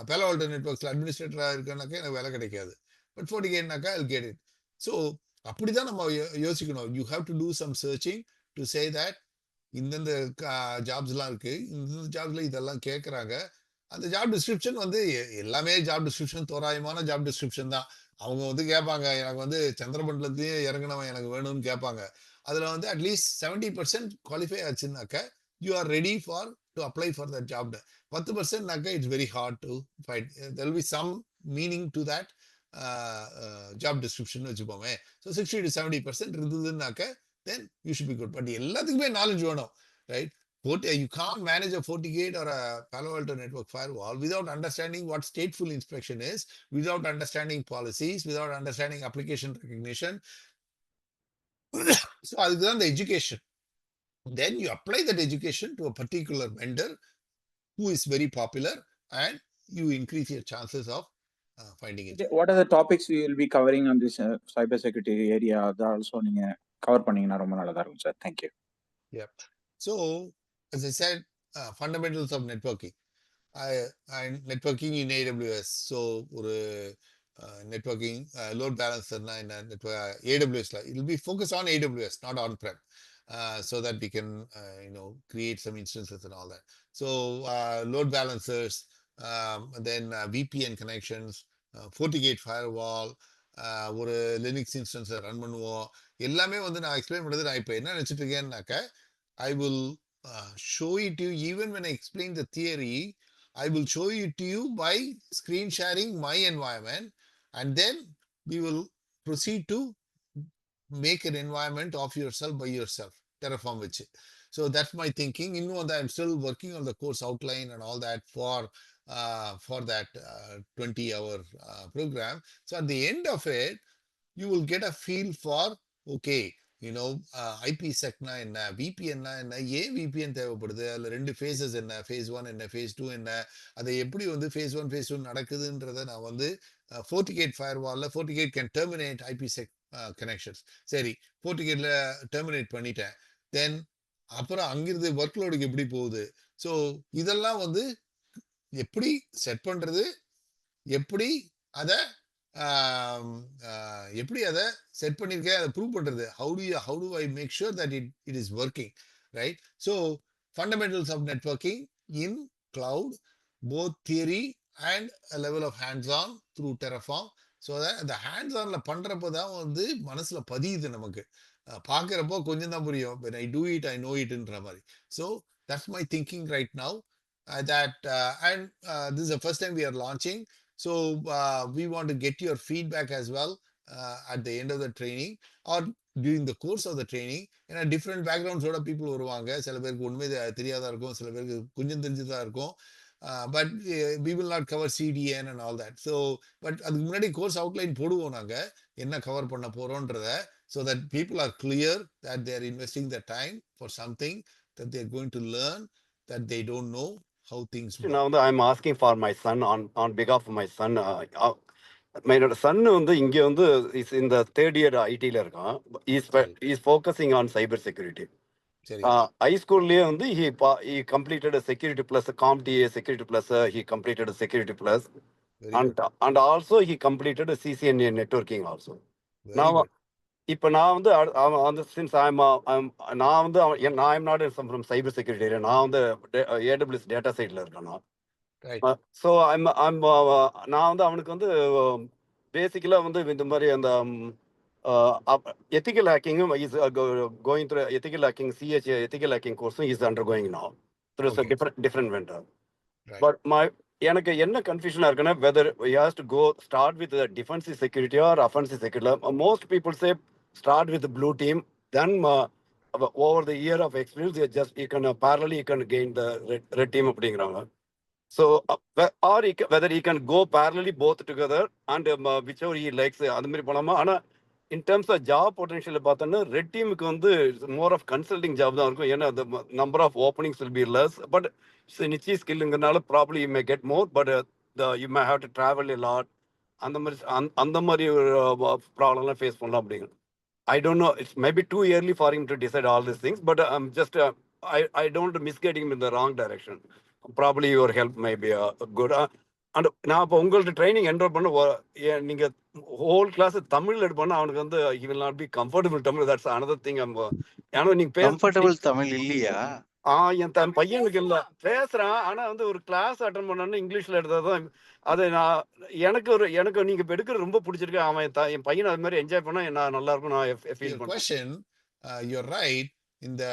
பேலோ ஆல்டோ நெட்வொர்க்ஸில் அட்மினிஸ்ட்ரேட்டராக இருக்கனாக்கா எனக்கு வேலை கிடைக்காது. பட் FortiGateனாக்கா ஐ கெட் இட். ஸோ அப்படிதான் நம்ம யோசிக்கணும். You have to do some searching to say that இந்தந்த ஜாப்ஸ்லாம் இருக்கு, இந்த ஜாப்ஸ்ல இதெல்லாம் கேட்குறாங்க. அந்த ஜாப் டிஸ்கிரிப்ஷன் வந்து எல்லாமே ஜாப் டிஸ்கிரிப்ஷன் தோராயமான ஜாப் டிஸ்கிரிப்ஷன் தான். அவங்க வந்து கேட்பாங்க, எனக்கு வந்து சந்திரமண்டலத்தையே இறங்கினவன் எனக்கு வேணும்னு கேட்பாங்க. அதில் வந்து அட்லீஸ்ட் 70% குவாலிஃபை ஆச்சுன்னாக்க you are ready for to apply for that job. 10%னாக்க it's very hard to fight. There will be some meaning to that job description வச்சுப்போமே. ஸோ 60 to 70% இருந்ததுன்னாக்க then you should be good. But எல்லாத்துக்குமே knowledge வேணும், right? You can't manage a FortiGate or a Palo Alto network firewall without understanding what stateful inspection is, without understanding policies, without understanding application recognition. So அதுதான் the education. Then you apply that education to a particular vendor who is very popular and you increase your chances of finding it. What are the topics we will be covering on this cyber security area? That also நீங்க cover பண்ணீங்கன்னா ரொம்ப நல்லதா இருக்கும் sir. Thank you. Yep. So as I said, fundamentals of networking. Networking in AWS. So ஒரு networking load balancerனா என்ன, AWS it will be focused on AWS, not on-prem. So that we can create some instances and all that. So load balancers, then VPN connections, FortiGate firewall, ஒரு Linux இன்ஸ்டன்ஸை run பண்ணுவோம். எல்லாமே வந்து நான் explain பண்ணுறது. நான் இப்போ என்ன நினச்சிட்டு இருக்கேன்னாக்க I will show it to you. Even when I explain the theory, I will show it to you by screen sharing my environment, and then we will proceed to make an environment of yourself by yourself, Terraform which. So that's my thinking. I'm still working on the course outline and all that for that 20-hour program. So at the end of it, you will get a feel for, okay, IPsec na enna, VPN na enna, ஏன் VPN தேவைப்படுது, அதில் 2 phases என்ன, phase 1 என்ன, phase 2 என்ன, அதை எப்படி வந்து phase 1 phase 2 நடக்குதுன்றதை நான் வந்து FortiGate firewall FortiGate can terminate IPsec connections. சரி, FortiGateல terminate பண்ணிட்டேன், தென் அப்புறம் அங்கிருந்து ஒர்க் லோடுக்கு எப்படி போகுது, ஸோ இதெல்லாம் வந்து எப்படி செட் பண்றது, எப்படி அதை செட் பண்ணிருக்கேன், அதை ப்ரூவ் பண்றது, how do I make sure that it is working, right? So fundamentals of networking in cloud, both theory and a level of hands-on through Terraform. So that the hands-onல பண்றப்போ தான் வந்து மனசுல பதியுது. நமக்கு பார்க்கறப்போ கொஞ்சம் தான் புரியும். when I do it I know it ன்ற மாதிரி. So that's my thinking right now. This is the first time we are launching. So we want to get your feedback as well at the end of the training or during the course of the training. ஏன்னா different பேக்ரவுண்ட்ஸோட people வருவாங்க. சில பேருக்கு உண்மை தெரியாதா இருக்கும், சில பேருக்கு கொஞ்சம் தெரிஞ்சதா இருக்கும். But we will not cover CDN and all that. So but அதுக்கு முன்னாடி கோர்ஸ் அவுட்லைன் போடுவோம் நாங்கள் என்ன கவர் பண்ண போகிறோன்றத, so that people are clear that they are investing their time for something that they are going to learn that they don't know how things work. Now I'm asking for my son on behalf of my son. என்னோட son வந்து இங்க வந்து is இந்த 3rd year ஐடில இருக்கான். Is focusing on cyber security. High ஸ்கூல்லயே வந்து he completed a security plus a CompTIA security plus he completed a security plus and also he completed a CCNA networking also. Now இப்போ நான் வந்து since I'm not from cyber security area, நான் வந்து AWS data siteல இருக்கேன். So நான் வந்து அவனுக்கு வந்து பேசிக்கலா வந்து இந்த மாதிரி அந்த ethical hacking is going through ethical hacking, ethical hacking course is undergoing now through a different vendor. Right. But எனக்கு என்ன கன்ஃபியூஷனா இருக்குன்னா whether we has to go start with defensive security or offensive security. Most people say start with blue team, then over the year of experience you can parallelly you can gain the red team அப்படிங்கிறாங்க. So or whether he can go parallelly both together and whichever he likes அது மாதிரி போலாமா. ஆனா in terms of job potential பார்த்தோன்னா red டீமுக்கு வந்து more of consulting job தான் இருக்கும். ஏன்னா the number of openings will be less, but நிச்சய ஸ்கில்லுங்கிறனால probably you may get more, but you may have to travel a lot. அந்த மாதிரி ஒரு ப்ராப்ளம்லாம் ஃபேஸ் பண்ணலாம் அப்படிங்க. I don't know, it's maybe too early for him to decide all these things, but I'm just I don't want to misguide him in the wrong direction. Probably your help may be good. And நான் இப்போ உங்கள்ட்ட training enrol பண்ண நீங்க whole class Tamil எடுப்போம்னா அவனுக்கு வந்து he will not be comfortable Tamil. that's another thing. ஏன்னா நீங்க comfortable Tamil இல்லையா? என் பையனுக்கு இல்ல பேசுறான். ஆனா வந்து ஒரு கிளாஸ் அட்டன் பண்ணோம்னா இங்கிலீஷ்ல எடுத்தாதான் அது எனக்கு நீங்க எடுக்கிறது ரொம்ப பிடிச்சிருக்கு. அவன் என் பையன் அது மாதிரி என்ஜாய் பண்ணா நான் நல்லா இருக்கும். நான் ஃபீல் Your பண்ணேன். question, you're right. இந்த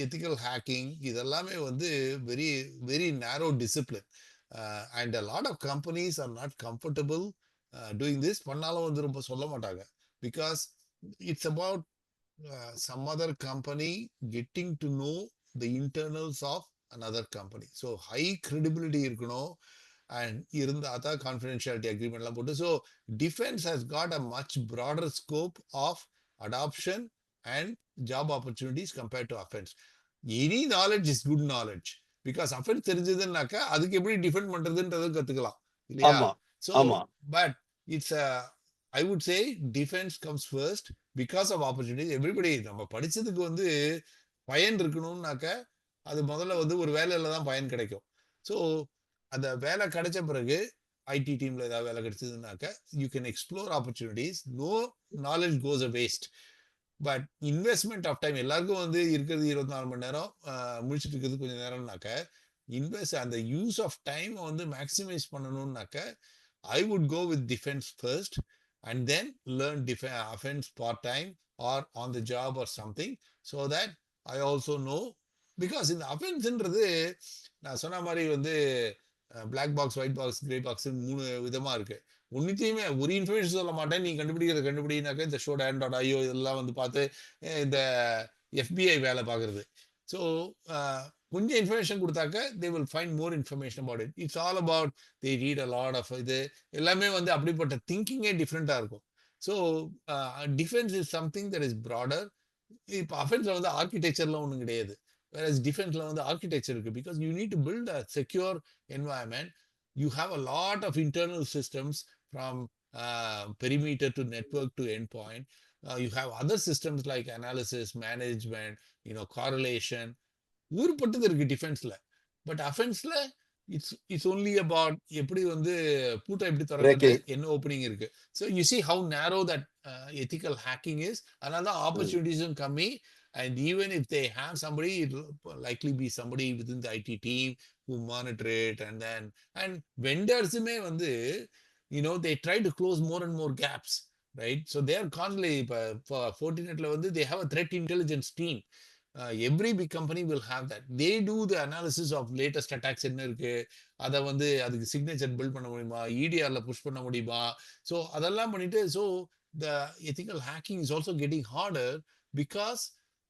ethical hacking இதெல்லாமே வந்து very very narrow discipline, and a lot of companies are not comfortable doing this. பண்ணாலும் வந்து ரொம்ப சொல்ல மாட்டாங்க because it's about some other company getting to know the internals of another company. So high credibility இருக்கணும் and இருந்தா தான் confidentiality agreement எல்லாம் போட்டு. So defense has got a much broader scope of adoption and job opportunities compared to offense. Any knowledge is good knowledge because offense தெரிஞ்சதுன்னாக்கா அதுக்கு எப்படி defend பண்றதுன்றதை கத்துக்கலாம் இல்லையா? ஆமா So ஆமா but it's a, I would say defense comes first because of opportunities. Everybody நம்ம படிச்சதுக்கு வந்து பயன் இருக்கணும்னாக்க அது முதல்ல வந்து ஒரு வேலையில தான் பயன் கிடைக்கும். ஸோ அந்த வேலை கிடைச்ச பிறகு ஐடி டீம்ல ஏதாவது வேலை கிடைச்சதுன்னாக்க you can explore opportunities. No knowledge goes a waste, but investment of time எல்லாருக்கும் வந்து இருக்கிறது 24 மணி நேரம், முடிச்சுட்டு இருக்கிறது கொஞ்சம் நேரம்னாக்க அந்த யூஸ் ஆஃப் டைம் வந்து மேக்ஸிமைஸ் பண்ணணும்னாக்க I would go with defence first and then learn offense part time or on the job or something, so that I also know. Because in the offenseன்றது நான் சொன்ன மாதிரி வந்து black box, white box, grey box 3 விதமா இருக்கு. ஒன்னுத்தையுமே ஒரு information சொல்ல மாட்டேன், நீ கண்டுபிடினாக்க இந்த ஷோ .io இதெல்லாம் வந்து பார்த்து இந்த FBI வேலை பார்க்கறது. ஸோ கொஞ்சம் information கொடுத்தாக்க they will find more information about it. It's all about they read a lot of இது எல்லாமே வந்து அப்படிப்பட்ட திங்கிங்கே டிஃப்ரெண்டா இருக்கும். So defence is something that is broader. இப்போ அஃபென்ஸ்ல வந்து ஆர்கிடெக்சர்லாம் ஒன்றும் கிடையாது. whereas டிஃபென்ஸ்ல வந்து ஆர்கிடெக்சர் இருக்கு. Because you need to build a secure environment. You have a lot of internal systems from perimeter to network to endpoint. You have other systems like analysis, management, correlation. ஊருப்பட்டது இருக்கு டிஃபென்ஸ்ல. But அஃபென்ஸ்ல it's only about எப்படி வந்து பூட்டை எப்படி திறக்கிறது, என்ன opening இருக்கு. So you see how நேரோ that ethical hacking is. அதனால தான் ஆப்பர்ச்சுனிட்டிஸும் கம்மி. And even if they have somebody, it will likely be somebody within the IT team who monitor it. And vendors may வந்து they try to close more and more gaps, right? So they are constantly for Fortinetல வந்து they have a threat intelligence team. Every big company will have that. They do the analysis of latest attacks என்ன இருக்கு, அதை வந்து அதுக்கு signature build பண்ண முடியுமா, EDRல push பண்ண முடியுமா. ஸோ அதெல்லாம் பண்ணிட்டு so the ethical hacking is also getting harder because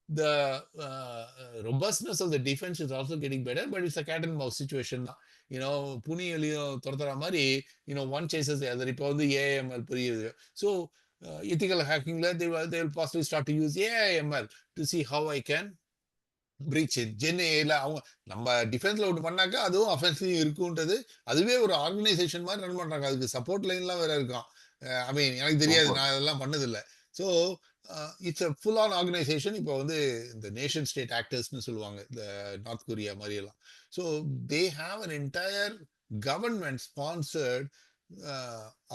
the robustness of the defense is also getting better, but it's a cat and mouse situation. புனியலையும் துரத்துற மாதிரி one chases the other. இப்போ வந்து AIML புரியுது. So ethical hackingல they will possibly start to use AIML to see how I can breach it. ஜென்ஏல அவங்க நம்ம டிஃபென்ஸ்ல ஒன்று பண்ணாக்கா அதுவும் அஃபென்ஸ்லையும் இருக்குன்றது அதுவே ஒரு ஆர்கனைசேஷன் மாதிரி ரன் பண்றாங்க. அதுக்கு சப்போர்ட் லைன்லாம் வேற இருக்கும். ஐ மீன் எனக்கு தெரியாது, நான் அதெல்லாம் பண்ணதில்லை. So it's a full on organisation. இப்போ வந்து இந்த நேஷன் ஸ்டேட் ஆக்டர்ஸ்னு சொல்லுவாங்க, இந்த நார்த் கொரியா மாதிரி எல்லாம். So they have an entire government sponsored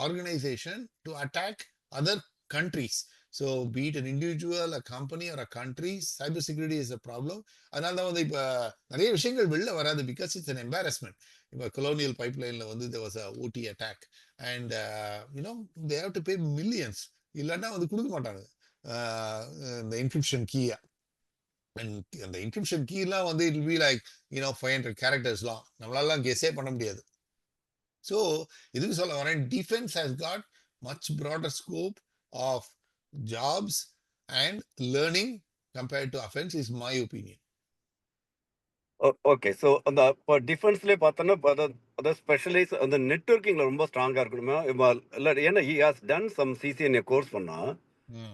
organisation to attack other countries. So be it an individual, a company or a country, cybersecurity is a problem. அதனால தான் வந்து இப்போ நிறைய விஷயங்கள் வெளில வராது because it's an embarrassment. இப்போ colonial pipeline வந்து there was a OT attack and they have to pay millions. இல்லைன்னா வந்து கொடுக்க மாட்டாங்க இந்த encryption key. அண்ட் அந்த என்கிரிப்ஷன் கீலாம் வந்து இட் பி லைக் 500 கேரக்டர்ஸ்லாம் நம்மளாலாம் கெஸ்ஸே பண்ண முடியாது. ஸோ இதுக்கு சொல்ல வரேன், defence has got much broader scope of jobs and learning compared to offence is my opinion. Okay. So அந்த இப்போ டிஃபென்ஸ்லேயே பார்த்தோன்னா அதாவது ஸ்பெஷலைஸ் அந்த நெட்வொர்க்கிங்கில் ரொம்ப ஸ்ட்ராங்காக இருக்கணுமா இல்லை? ஏன்னா he has done some CCNA course பண்ணால்,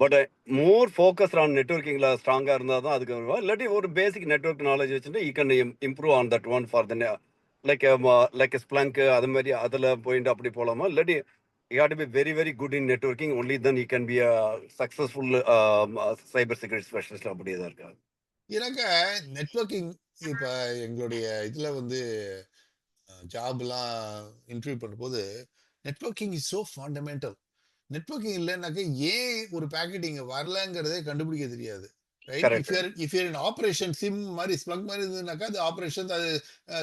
பட் மோர் ஃபோக்கஸ் ஆன் நெட்வொர்க்கிங்கில் ஸ்ட்ராங்காக இருந்தால் தான் அதுக்கு வருவா, இல்லாட்டி ஒரு பேசிக் நெட்வொர்க் நாலேஜ் வச்சுட்டு I can improve on that one for the like Splunk அது மாதிரி அதில் போயிட்டு அப்படி போகலாமா? இல்லாட்டி you have to be very very good in networking only then you can be a successful cyber security specialist அப்படியே தான் இருக்கா? எனக்கு நெட்வொர்க்கிங் இப்ப எங்களுடைய இதுல வந்து ஜாப்லாம் இன்டர்வியூ பண்ணும்போது networking is so fundamental. Networking இல்லைன்னாக்க ஏன் ஒரு பேக்கெட் இங்க வரலங்கிறதே கண்டுபிடிக்க தெரியாது. Right? Correct. If you're in operation sim மாதிரி ஸ்ப்ளங்க் மாதிரி இருந்ததுனாக்கா அது ஆப்ரேஷன், அது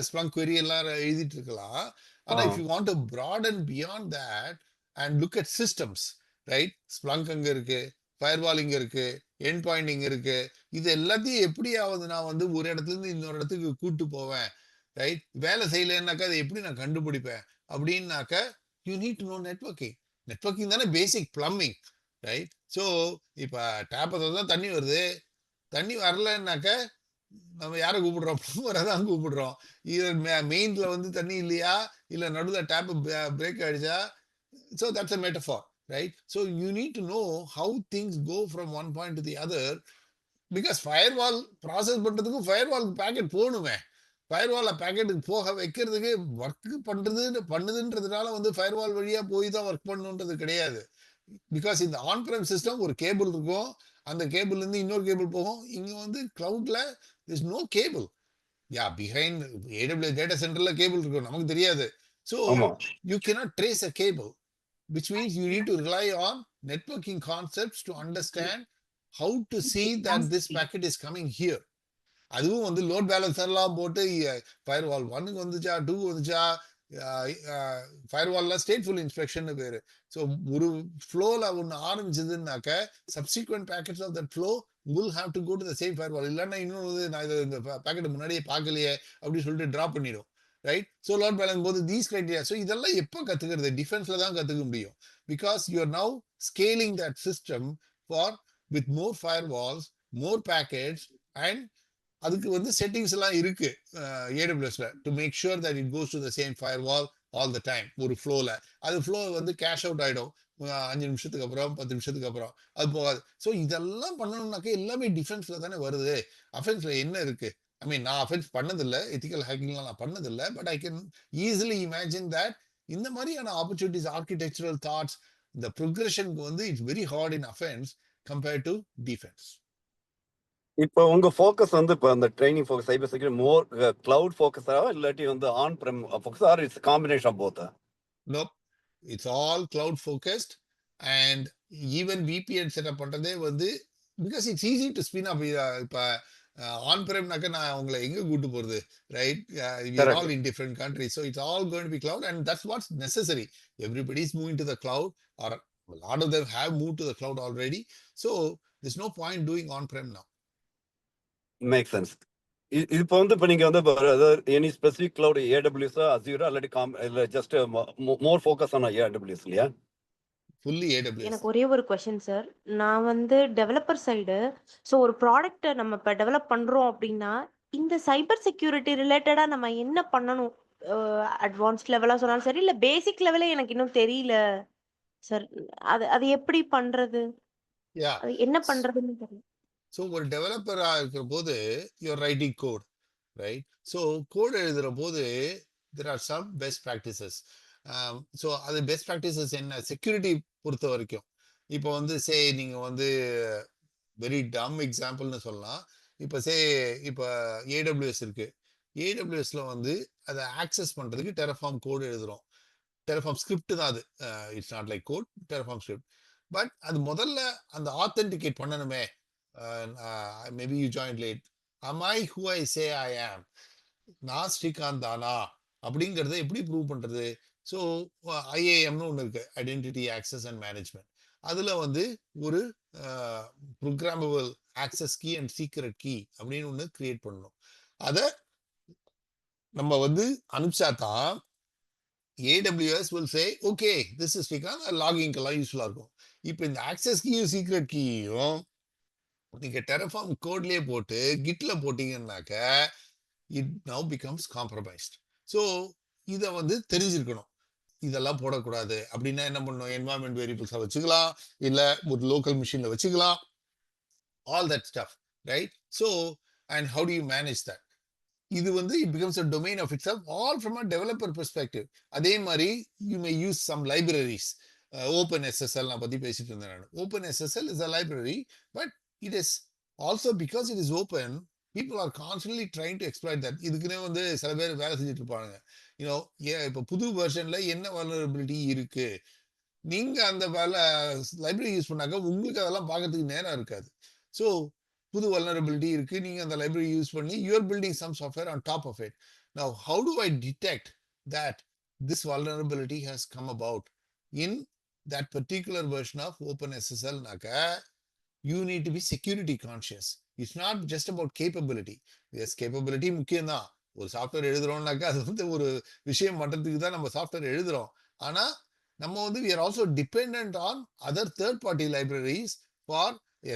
ஸ்ப்ளங்க் query எல்லாம் எழுதிட்டு இருக்கலாம். ஆனா if you want to broaden beyond that and look at systems, right? Splunk அங்க இருக்கு, ஃபயர்வால் இங்க இருக்கு, எண்ட் பாயிண்ட் இங்க இருக்கு. இது எல்லாத்தையும் எப்படியாவது நான் வந்து ஒரு இடத்துல இருந்து இன்னொரு இடத்துக்கு கூட்டு போவேன், ரைட்? வேலை செய்யலைன்னாக்கா அதை எப்படி நான் கண்டுபிடிப்பேன் அப்படின்னாக்க you need to no networking. Networking தானே பேசிக் பிளம்பிங், ரைட்? ஸோ இப்போ டேப்பை தான் தண்ணி வருது, தண்ணி வரலன்னாக்க நம்ம யாரை கூப்பிடுறோம்? பிளம்பரை தான் கூப்பிடுறோம். இது மெயின்ல வந்து தண்ணி இல்லையா, இல்லை நடுவில் டேப் பிரேக் ஆயிடுச்சா? So that's a metaphor, right? So you need to know how things go from one point to the other. Because firewall process பண்ணுறதுக்கும் ஃபயர்வாலுக்கு பேக்கெட் போகணுமே. ஃபயர்வாலை பேக்கெட்டுக்கு போக வைக்கிறதுக்கு ஒர்க் பண்ணுதுன்றதுனால வந்து ஃபயர்வால் வழியா போய் தான் ஒர்க் பண்ணணுன்றது கிடையாது. பிகாஸ் இந்த ஆன் பிரைம் சிஸ்டம் ஒரு கேபிள் இருக்கும், அந்த கேபிள் இருந்து இன்னொரு கேபிள் போகும். இங்க வந்து கிளவுட்ல is no cable. Yeah, behind AWS data சென்டர்ல கேபிள் இருக்கும், நமக்கு தெரியாது. ஸோ ஆமாம். You cannot trace a cable, which means you need to rely on networking concepts to understand how to see that this packet is coming here. அதுவும் வந்து load பேலன்சர்லாம் போட்டு firewall 1க்கு வந்துச்சா, 2 வந்துச்சா, ஃபயர்வால்லாம் ஸ்டேட்ஃபுல் இன்ஸ்பெக்ஷன் பேரு. ஸோ ஒரு ஃப்ளோல ஒன்று ஆரம்பிச்சதுன்னாக்க subsequent packets of that flow will have to go to the same firewall. இல்லைன்னா இன்னொன்று நான் இதை இந்த பேக்கெட் முன்னாடியே பார்க்கலையே அப்படின்னு சொல்லிட்டு ட்ராப் பண்ணிடும், ரைட்? ஸோ லோட் பேலன்ஸ் போது தீஸ் கிரைட்டீரியா. ஸோ இதெல்லாம் எப்போ கற்றுக்கிறது? டிஃபென்ஸில் தான் கற்றுக்க முடியும். Because you are now scaling that system for with more firewalls, more packets, and அதுக்கு வந்து செட்டிங்ஸ் எல்லாம் இருக்கு ஏடபிள்யூஎஸ்ல to make sure that it goes to the same firewall all the time. ஒரு ஃப்ளோல அது ஃப்ளோ வந்து கேஷ் அவுட் ஆயிடும் 5 நிமிஷத்துக்கு அப்புறம், 10 நிமிஷத்துக்கு அப்புறம் அது போகாது. ஸோ இதெல்லாம் பண்ணணும்னாக்க எல்லாமே டிஃபென்ஸ்ல தானே வருது. அஃபென்ஸ்ல என்ன இருக்கு? ஐ மீன், நான் அஃபென்ஸ் பண்ணதில்லை, எத்திக்கல் ஹேக்கிங்லாம் நான் பண்ணதில்லை, but I can easily imagine that இந்த மாதிரியான ஆப்பர்ச்சுனிட்டிஸ், ஆர்கிடெக்சரல் தாட்ஸ், இந்த ப்ரொக்ரெஷனுக்கு வந்து it's very hard in offence compared to defence. இப்போ உங்க ஃபோக்கஸ் வந்து இப்போ அந்த training focus cyber security more cloud ஃபோக்கஸா இல்லாட்டி வந்து on prem focus or it's combination of both? Nope, it's all cloud focused, and even VPN setup பண்றதே வந்து because it's easy to spin up. இப்ப ஆன் பிரேம்னாக்க நான் உங்களை எங்க கூட்டு போறது, right? We are all in different countries, so it's all going to be cloud, and that's what's necessary. Everybody is moving to the cloud, or a lot of them have moved to the cloud already, so there's no point doing on prem now. Make sense. இப்போ வந்து இப்போ நீங்கள் வந்து any specific cloud AWS, Azure, இல்லாட்டி இல்லை just more focus on AWS இல்லையா? Fully AWS. எனக்கு ஒரே ஒரு கொஸ்டின் சார். நான் வந்து டெவலப்பர் சைடு. ஸோ ஒரு ப்ராடக்ட்டை நம்ம இப்போ டெவலப் பண்ணுறோம் அப்படின்னா இந்த சைபர் செக்யூரிட்டி ரிலேட்டடாக நம்ம என்ன பண்ணணும்? அட்வான்ஸ்ட் லெவலாக சொன்னாலும் சரி, இல்லை பேசிக் லெவலே எனக்கு இன்னும் தெரியல சார். அது அது எப்படி பண்ணுறது? யா, அது என்ன பண்ணுறதுன்னு தெரியல. ஸோ ஒரு டெவலப்பராக இருக்கிற போது you're writing code, right? So code எழுதுகிற போது there are some best practices. So அது பெஸ்ட் ப்ராக்டிசஸ் என்ன செக்யூரிட்டி பொறுத்த வரைக்கும்? இப்போ வந்து நீங்கள் வந்து வெரி டம் எக்ஸாம்பிள்னு சொல்லலாம். இப்போ இப்போ ஏடபிள்யூஎஸ் இருக்கு. ஏடபிள்யூஎஸ்ல வந்து அதை ஆக்சஸ் பண்ணுறதுக்கு டெரஃபார்ம் கோடு எழுதுகிறோம். டெரஃபார்ம் ஸ்கிரிப்ட் தான் அது, it's not like code, Terraform script. But அது முதல்ல அந்த ஆத்தென்டிகேட் பண்ணணுமே. Maybe you joined late. Am I who I say I am? நான் ஸ்ரீகாந்த் தானா அப்படிங்கிறத எப்படி ப்ரூவ் பண்றது? ஸோ ஐஏஎம்னு ஒன்று இருக்கு, ஐடென்டிட்டி ஆக்சஸ் அண்ட் மேனேஜ்மெண்ட். அதுல வந்து ஒரு programmable access key and secret key அப்படின்னு ஒன்று கிரியேட் பண்ணணும். அதை நம்ம வந்து அனுப்பிச்சா தான் AWS will say okay this is லாகிங்கெல்லாம் யூஸ்ஃபுல்லாக இருக்கும். இப்போ இந்த ஆக்சஸ் கீயும் சீக்ரெட் கீயும் நீங்க டெரஃபார்ம் கோட்லயே போட்டு கிட்ல போட்டீங்கன்னாக்க it now becomes compromised. So இதை வந்து தெரிஞ்சிருக்கணும். இதெல்லாம் போடக்கூடாது அப்படின்னா என்ன பண்ணணும்? என்வாயன்மெண்ட் வேரியபிள்ஸை வச்சுக்கலாம், இல்லை ஒரு லோக்கல் மிஷினில் வச்சுக்கலாம், all that stuff, right? So and how do you manage that? இது வந்து it becomes a domain of it's all from a developer perspective. அதே மாதிரி you may use some libraries. Open SSL நான் பற்றி பேசிட்டு இருந்தேன் நான். Open SSL is a library, but it is also because it is open, people are constantly trying to exploit that. இதுக்குன்னே வந்து சில பேர் வேலை செஞ்சுட்டு இருப்பாங்க. யூனோ இப்போ புது வெர்ஷன்ல என்ன வல்னரபிலிட்டி இருக்கு, நீங்க அந்த லைப்ரரி யூஸ் பண்ணாக்க உங்களுக்கு அதெல்லாம் பார்க்கறதுக்கு நேரம் இருக்காது. ஸோ புது வல்னரபிலிட்டி இருக்கு, நீங்க அந்த லைப்ரரி யூஸ் பண்ணி you're building some software on top of it. Now how do I detect that this vulnerability has come about in that particular version of OpenSSL naka, you need to be security conscious. It's not just about capability. Yes, capability முக்கியம் தான். ஒரு software எழுதுறோம்னாக்கா அது வந்து ஒரு விஷயம் பண்றதுக்கு தான் நம்ம சாஃப்ட்வேர் எழுதுறோம். ஆனா நம்ம வந்து we are also dependent on other third party libraries for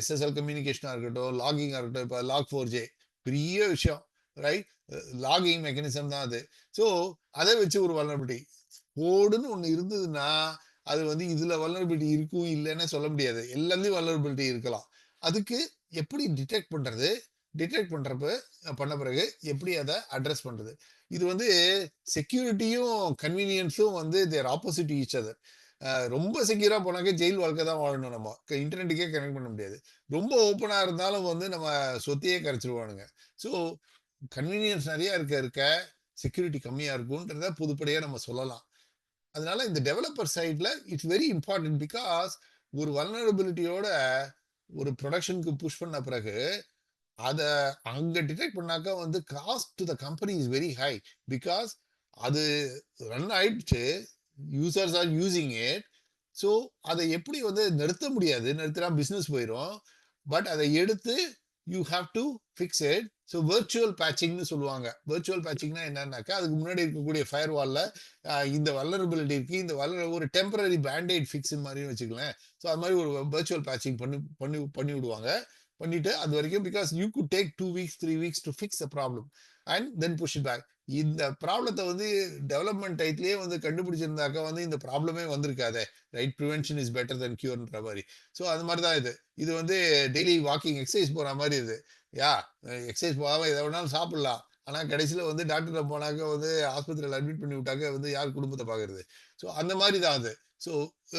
SSL கம்யூனிகேஷனா இருக்கட்டும், லாகிங்கா இருக்கட்டும். இப்போ log4j பெரிய விஷயம், ரைட்? லாகிங் மெக்கானிசம் தான் அது. ஸோ அதை வச்சு ஒரு வல்னரபிலிட்டி கோடுன்னு ஒன்று இருந்ததுன்னா அது வந்து இதுல வல்னரபிலிட்டி இருக்கும் இல்லைன்னு சொல்ல முடியாது. எல்லாத்துலயும் வல்னரபிலிட்டி இருக்கலாம். அதுக்கு எப்படி டிடெக்ட் பண்றது, டிடெக்ட் பண்ண பிறகு எப்படி அதை அட்ரஸ் பண்றது? இது வந்து செக்யூரிட்டியும் கன்வீனியன்ஸும் வந்து தேர் ஆப்போசிட் ஈச் அதர். ரொம்ப செக்யூரா போனாக்க ஜெயில் வாழ்க்கை தான் வாழணும். நம்ம இன்டர்நெட்டுக்கே கனெக்ட் பண்ண முடியாது. ரொம்ப ஓப்பனா இருந்தாலும் வந்து நம்ம சொத்தையே கரைச்சிருவானுங்க. ஸோ கன்வீனியன்ஸ் நிறைய இருக்க செக்யூரிட்டி கம்மியா இருக்கும்ன்றத பொதுப்படையா நம்ம சொல்லலாம். அதனால இந்த டெவலப்பர் சைட்ல இட்ஸ் வெரி இம்பார்ட்டன்ட். பிகாஸ் ஒரு வல்னரபிலிட்டியோட ஒரு ப்ரொடக்ஷனுக்கு புஷ் பண்ண பிறகு அதை அங்க டிடெக்ட் பண்ணாக்க வந்து cost to the company is very high. Because அது ரன் ஆயிடுச்சு, users are using it. So அதை எப்படி வந்து நிறுத்த முடியாது, நிறுத்தினா பிஸ்னஸ் போயிடும். பட் அதை எடுத்து you have to fix it. So virtual பேச்சிங்னு சொல்லுவாங்க. வெர்ச்சுவல் பேச்சிங்னா என்னன்னாக்கா அதுக்கு முன்னாடி இருக்கக்கூடிய ஃபயர் வால்ல இந்த வல்னரபிலிட்டி இருக்கு, இந்த ஒரு டெம்பரரி பேண்டேட் ஃபிக்ஸ் மாதிரியும் வச்சுக்கலாம். ஸோ அது மாதிரி ஒரு வெர்ச்சுவல் பேச்சிங் பண்ணி விடுவாங்க. பண்ணிட்டு அது வரைக்கும், because you could take 2 weeks 3 weeks to fix the problem and then push it back. இந்த ப்ராப்ளத்தை வந்து டெவலப்மெண்ட் டைட்லயே வந்து கண்டுபிடிச்சிருந்தாக்கா வந்து இந்த ப்ராப்ளமே வந்திருக்காதே, ரைட்? ப்ரிவென்ஷன் இஸ் பெட்டர் தென் கியூர்ன்ற மாதிரி. ஸோ அது மாதிரி தான் இது வந்து டெய்லி வாக்கிங் எக்ஸசைஸ் போற மாதிரி இது. எக்ஸசைஸ் போகாம எதை வேணாலும் சாப்பிடலாம். ஆனா கடைசியில வந்து டாக்டர் போனாக்க வந்து ஆஸ்பத்திரியில் அட்மிட் பண்ணி விட்டாக்க வந்து யார் குடும்பத்தை பாக்குறது? ஸோ அந்த மாதிரி தான் அது. So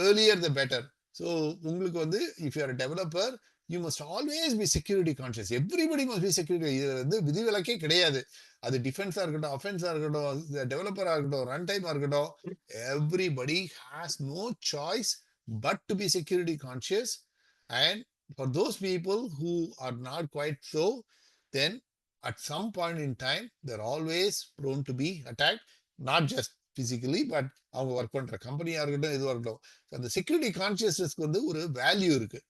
earlier the better. So உங்களுக்கு வந்து if you are developer you must always be security conscious. Everybody must be security. இது வந்து விதிவிலக்கே கிடையாது. அது டிஃபென்ஸா இருக்கட்டும், அஃபென்ஸா இருக்கட்டும், டெவலப்பரா இருக்கட்டும், ரன் டைமா இருக்கட்டும், everybody has no choice but to be security conscious. And for those people who are not quite so, then at some point in time they're always prone to be attacked, not just physically but அவங்க work பண்ற கம்பெனியா இருக்கட்டும், எதுவாக இருக்கட்டும். அந்த security கான்சியஸ்னஸ்க்கு வந்து ஒரு value இருக்கு.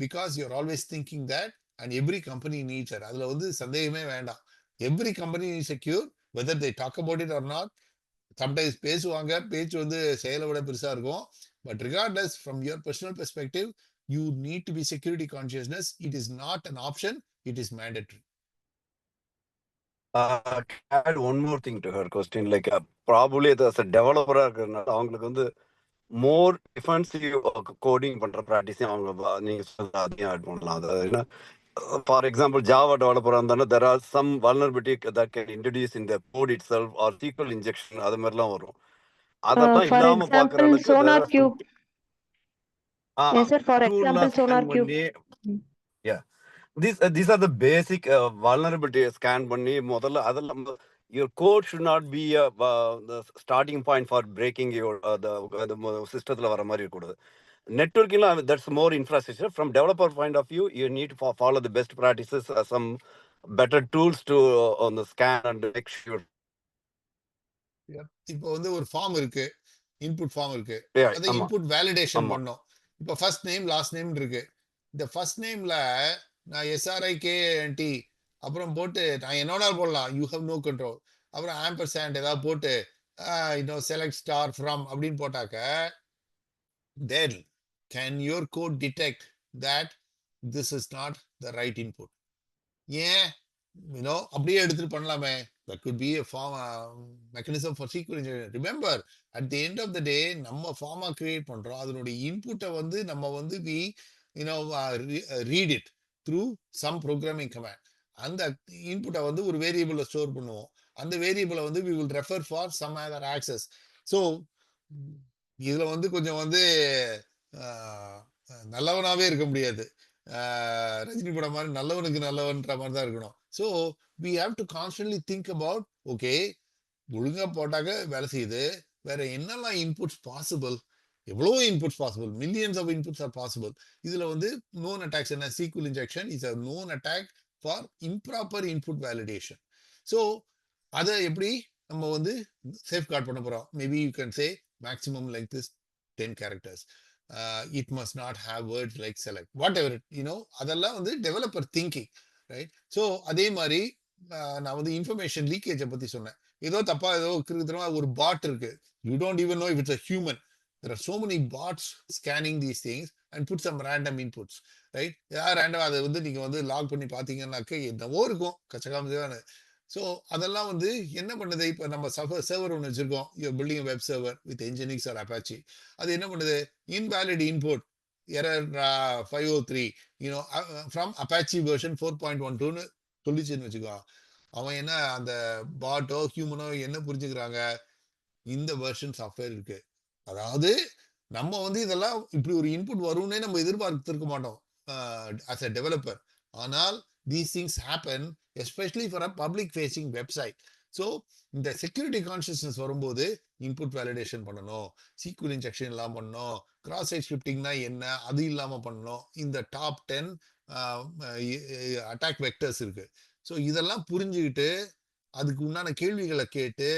Because you're always thinking that and every company needs it. அதுல வந்து சந்தேகமே வேண்டாம். Every company needs secure whether they talk about it or not. Sometimes பேசுவாங்க, பேச்சு வந்து செயலை விட பெருசா இருக்கும். But regardless from your personal perspective, you need to be security consciousness. It is not an option, it is mandatory. Add one more thing to her question. Like probably as a developer அவங்களுக்கு வந்து more defensive coding பண்ற practice அவங்க நீங்க அதையும் add பண்ணலாம். அது for example Java developer இருந்தாலும் there are some vulnerability that can introduce in the code itself or SQL injection அது மாதிரிலாம் வரும். அதெல்லாம் For இல்லாம பாக்குற example, அளவுக்கு Sonar Cube. Yes, sir. For tool example, Sonar Cube. Yeah. These are the basic vulnerability scan பண்ணி முதல்ல அதெல்லாம் your code should not be the starting point for breaking your the systemல வர மாதிரி இருக்கக்கூடாது. Networking that's more infrastructure. From developer point of view, you need to follow the best practices, some better tools to on the scan and make sure. இப்போ வந்து ஒரு form இருக்கு, input form இருக்கு, Yeah, அதை ஆமா இன்புட் வேலிடேஷன் ஆமா பண்ணோம். இப்போ ஃபர்ஸ்ட் நேம் லாஸ்ட் நேம் இருக்கு. இந்த ஃபர்ஸ்ட் நேம்ல நான் SRIKNT அப்புறம் போட்டு நான் என்னோட போடலாம், யூ ஹவ் நோ கண்ட்ரோல். அப்புறம் ஆம்பர்சாண்ட் ஏதாவது போட்டு செலக்ட் ஸ்டார் ஃப்ரம் அப்படின்னு போட்டாக்க, then can your code detect that this is not the right input? ஏன் அப்படியே எடுத்துட்டு பண்ணலாமே. that could be a form mechanism for SQL engineering. Remember, at the end of the day, நம்ம pharma create பண்றோம், அதனுடைய இன்புட்டை வந்து நம்ம வந்து we read it through some programming command. அந்த இன்புட்டை வந்து ஒரு வேரியபிள ஸ்டோர் பண்ணுவோம், அந்த வேரியபிளை வந்து we will refer for some other access. So இதுல வந்து கொஞ்சம் வந்து நல்லவனாவே இருக்க முடியாது. ரஜினி படம் மாதிரி நல்லவனுக்கு நல்லவன்ற மாதிரி தான் இருக்கணும். So we have to constantly think about, okay ஒழுங்கா போட்டாக்க வேலை செய்யுது, வேற என்னெல்லாம் இன்புட்ஸ் பாசிபிள், எவ்வளோ inputs possible, millions of inputs are possible. இதுல வந்து நோன் அட்டாக்ஸ் என்ன, SQL injection is a known attack for improper input validation. So அதை எப்படி நம்ம வந்து சேஃப் கார்ட் பண்ண போறோம்? Maybe you can say maximum like this 10 characters. It must not have words like select, whatever it, அதெல்லாம் வந்து developer thinking, right? So அதே மாதிரி நான் வந்து இன்ஃபர்மேஷன் லீக்கேஜை பத்தி சொன்னேன். ஏதோ தப்பா ஏதோ தெரியுமா, ஒரு பாட் இருக்கு, you don't even know if it's a human. There are so many bots scanning these things and put some random inputs, right? Random அதை வந்து நீங்க வந்து லாக் பண்ணி பாத்தீங்கன்னாக்க என்னவோ இருக்கும், கச்சகாம. ஸோ அதெல்லாம் வந்து என்ன பண்ணுது, இப்போ நம்ம சர்வர் ஒன்று வச்சிருக்கோம், building web server with Nginx or Apache. அது என்ன பண்ணுது, invalid input error 503 from Apache version 4.12ன்னு சொல்லிச்சுன்னு வச்சுக்கோ. அவன் என்ன, அந்த பாட்டோ ஹியூமனோ என்ன புரிஞ்சுக்கிறாங்க, இந்த வெர்ஷன் சாஃப்ட்வேர் இருக்கு, அதாவது நம்ம வந்து இதெல்லாம் இப்படி ஒரு இன்புட் வரும்னே நம்ம எதிர்பார்த்திருக்க மாட்டோம் as a developer. ஆனால் these things happen especially for a public facing website. So இந்த செக்யூரிட்டி கான்சியஸ்னஸ் வரும்போது இன்புட் வேலிடேஷன் பண்ணணும், சீக்வல் இன்ஜெக்ஷன் இல்லாம பண்ணணும், கிராஸ் சைட் ஸ்கிரிப்டிங்னா என்ன அது இல்லாம பண்ணணும், இந்த டாப் 10 அட்டாக் வெக்டர்ஸ் இருக்கு. ஸோ இதெல்லாம் புரிஞ்சுக்கிட்டு அதுக்கு உண்டான கேள்விகளை கேட்டு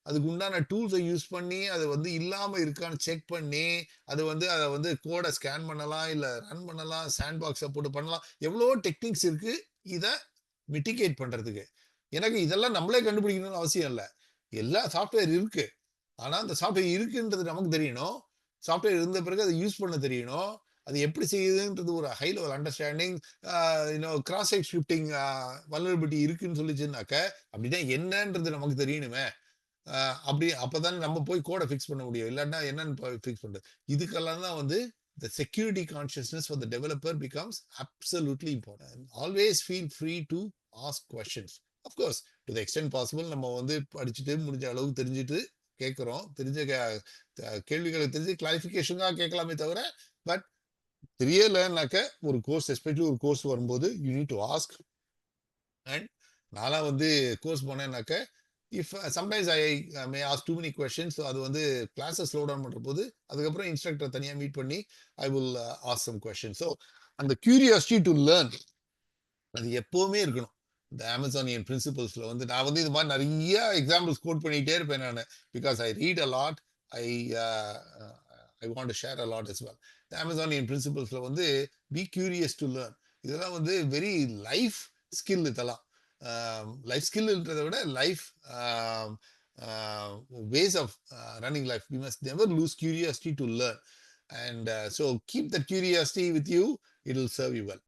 அதுக்கு உண்டான டூல்ஸை யூஸ் பண்ணி அது வந்து இல்லாம இருக்கான்னு செக் பண்ணி அது வந்து அதை வந்து கோடை ஸ்கேன் பண்ணலாம், இல்லை ரன் பண்ணலாம், சாண்ட் பாக்ஸை போட்டு பண்ணலாம். எவ்வளோ டெக்னிக்ஸ் இருக்கு இதை மிட்டிகேட் பண்றதுக்கு. எனக்கு இதெல்லாம் நம்மளே கண்டுபிடிக்கணும்னு அவசியம் இல்லை, எல்லா சாஃப்ட்வேர் இருக்கு. ஆனா அந்த சாஃப்ட்வேர் இருக்குன்றது நமக்கு தெரியணும், சாஃப்ட்வேர் இருந்த பிறகு அதை யூஸ் பண்ண தெரியணும், அது எப்படி செய்யுதுன்றது ஒரு high level understanding. Cross site scripting vulnerability இருக்குன்னு சொல்லிச்சுன்னாக்க அப்படின்னா என்னன்றது நமக்கு தெரியணுமே. அப்படி அப்பதான் நம்ம போய் கோடை ஃபிக்ஸ் பண்ண முடியும், இல்லைன்னா என்னன்னு ஃபிக்ஸ் பண்றது. இதுக்கெல்லாம் தான் வந்து the security consciousness for the developer becomes absolutely important. Always feel free to ask questions. Of course, to the extent possible, நம்ம வந்து படிச்சுட்டு முடிஞ்ச அளவுக்கு தெரிஞ்சுட்டு கேட்குறோம், தெரிஞ்ச கேள்விகளை தெரிஞ்சு கிளாரிஃபிகேஷனாக கேட்கலாமே தவிர, பட் தெரியலைன்னாக்க ஒரு கோர்ஸ், எஸ்பெஷலி ஒரு கோர்ஸ் வரும்போது you need to ask. And நான்லாம் வந்து course போனேன்னாக்க if sometimes I may ask too many questions, so அது வந்து classes slow down பண்ற போது அதுக்கப்புறம் இன்ஸ்ட்ரக்டர் தனியா மீட் பண்ணி I will ask some questions. So அந்த curiosity to learn அது எப்பவுமே இருக்கணும். இந்த அமேசானியன் பிரின்சிபல்ஸ்ல வந்து நான் வந்து இது மாதிரி நிறைய எக்ஸாம்பிள்ஸ் கோட் பண்ணிட்டே இருப்பேன் நான், because I read a lot, I want to share a lot as well. The Amazonian principles வந்து be curious to learn, இதெல்லாம் வந்து வெரி லைஃப் ஸ்கில். இதெல்லாம் லைஃப் ஸ்கில்ன்றதை விட life ways of running life. We must never lose curiosity to learn, and so keep that curiosity with you, it will serve you well.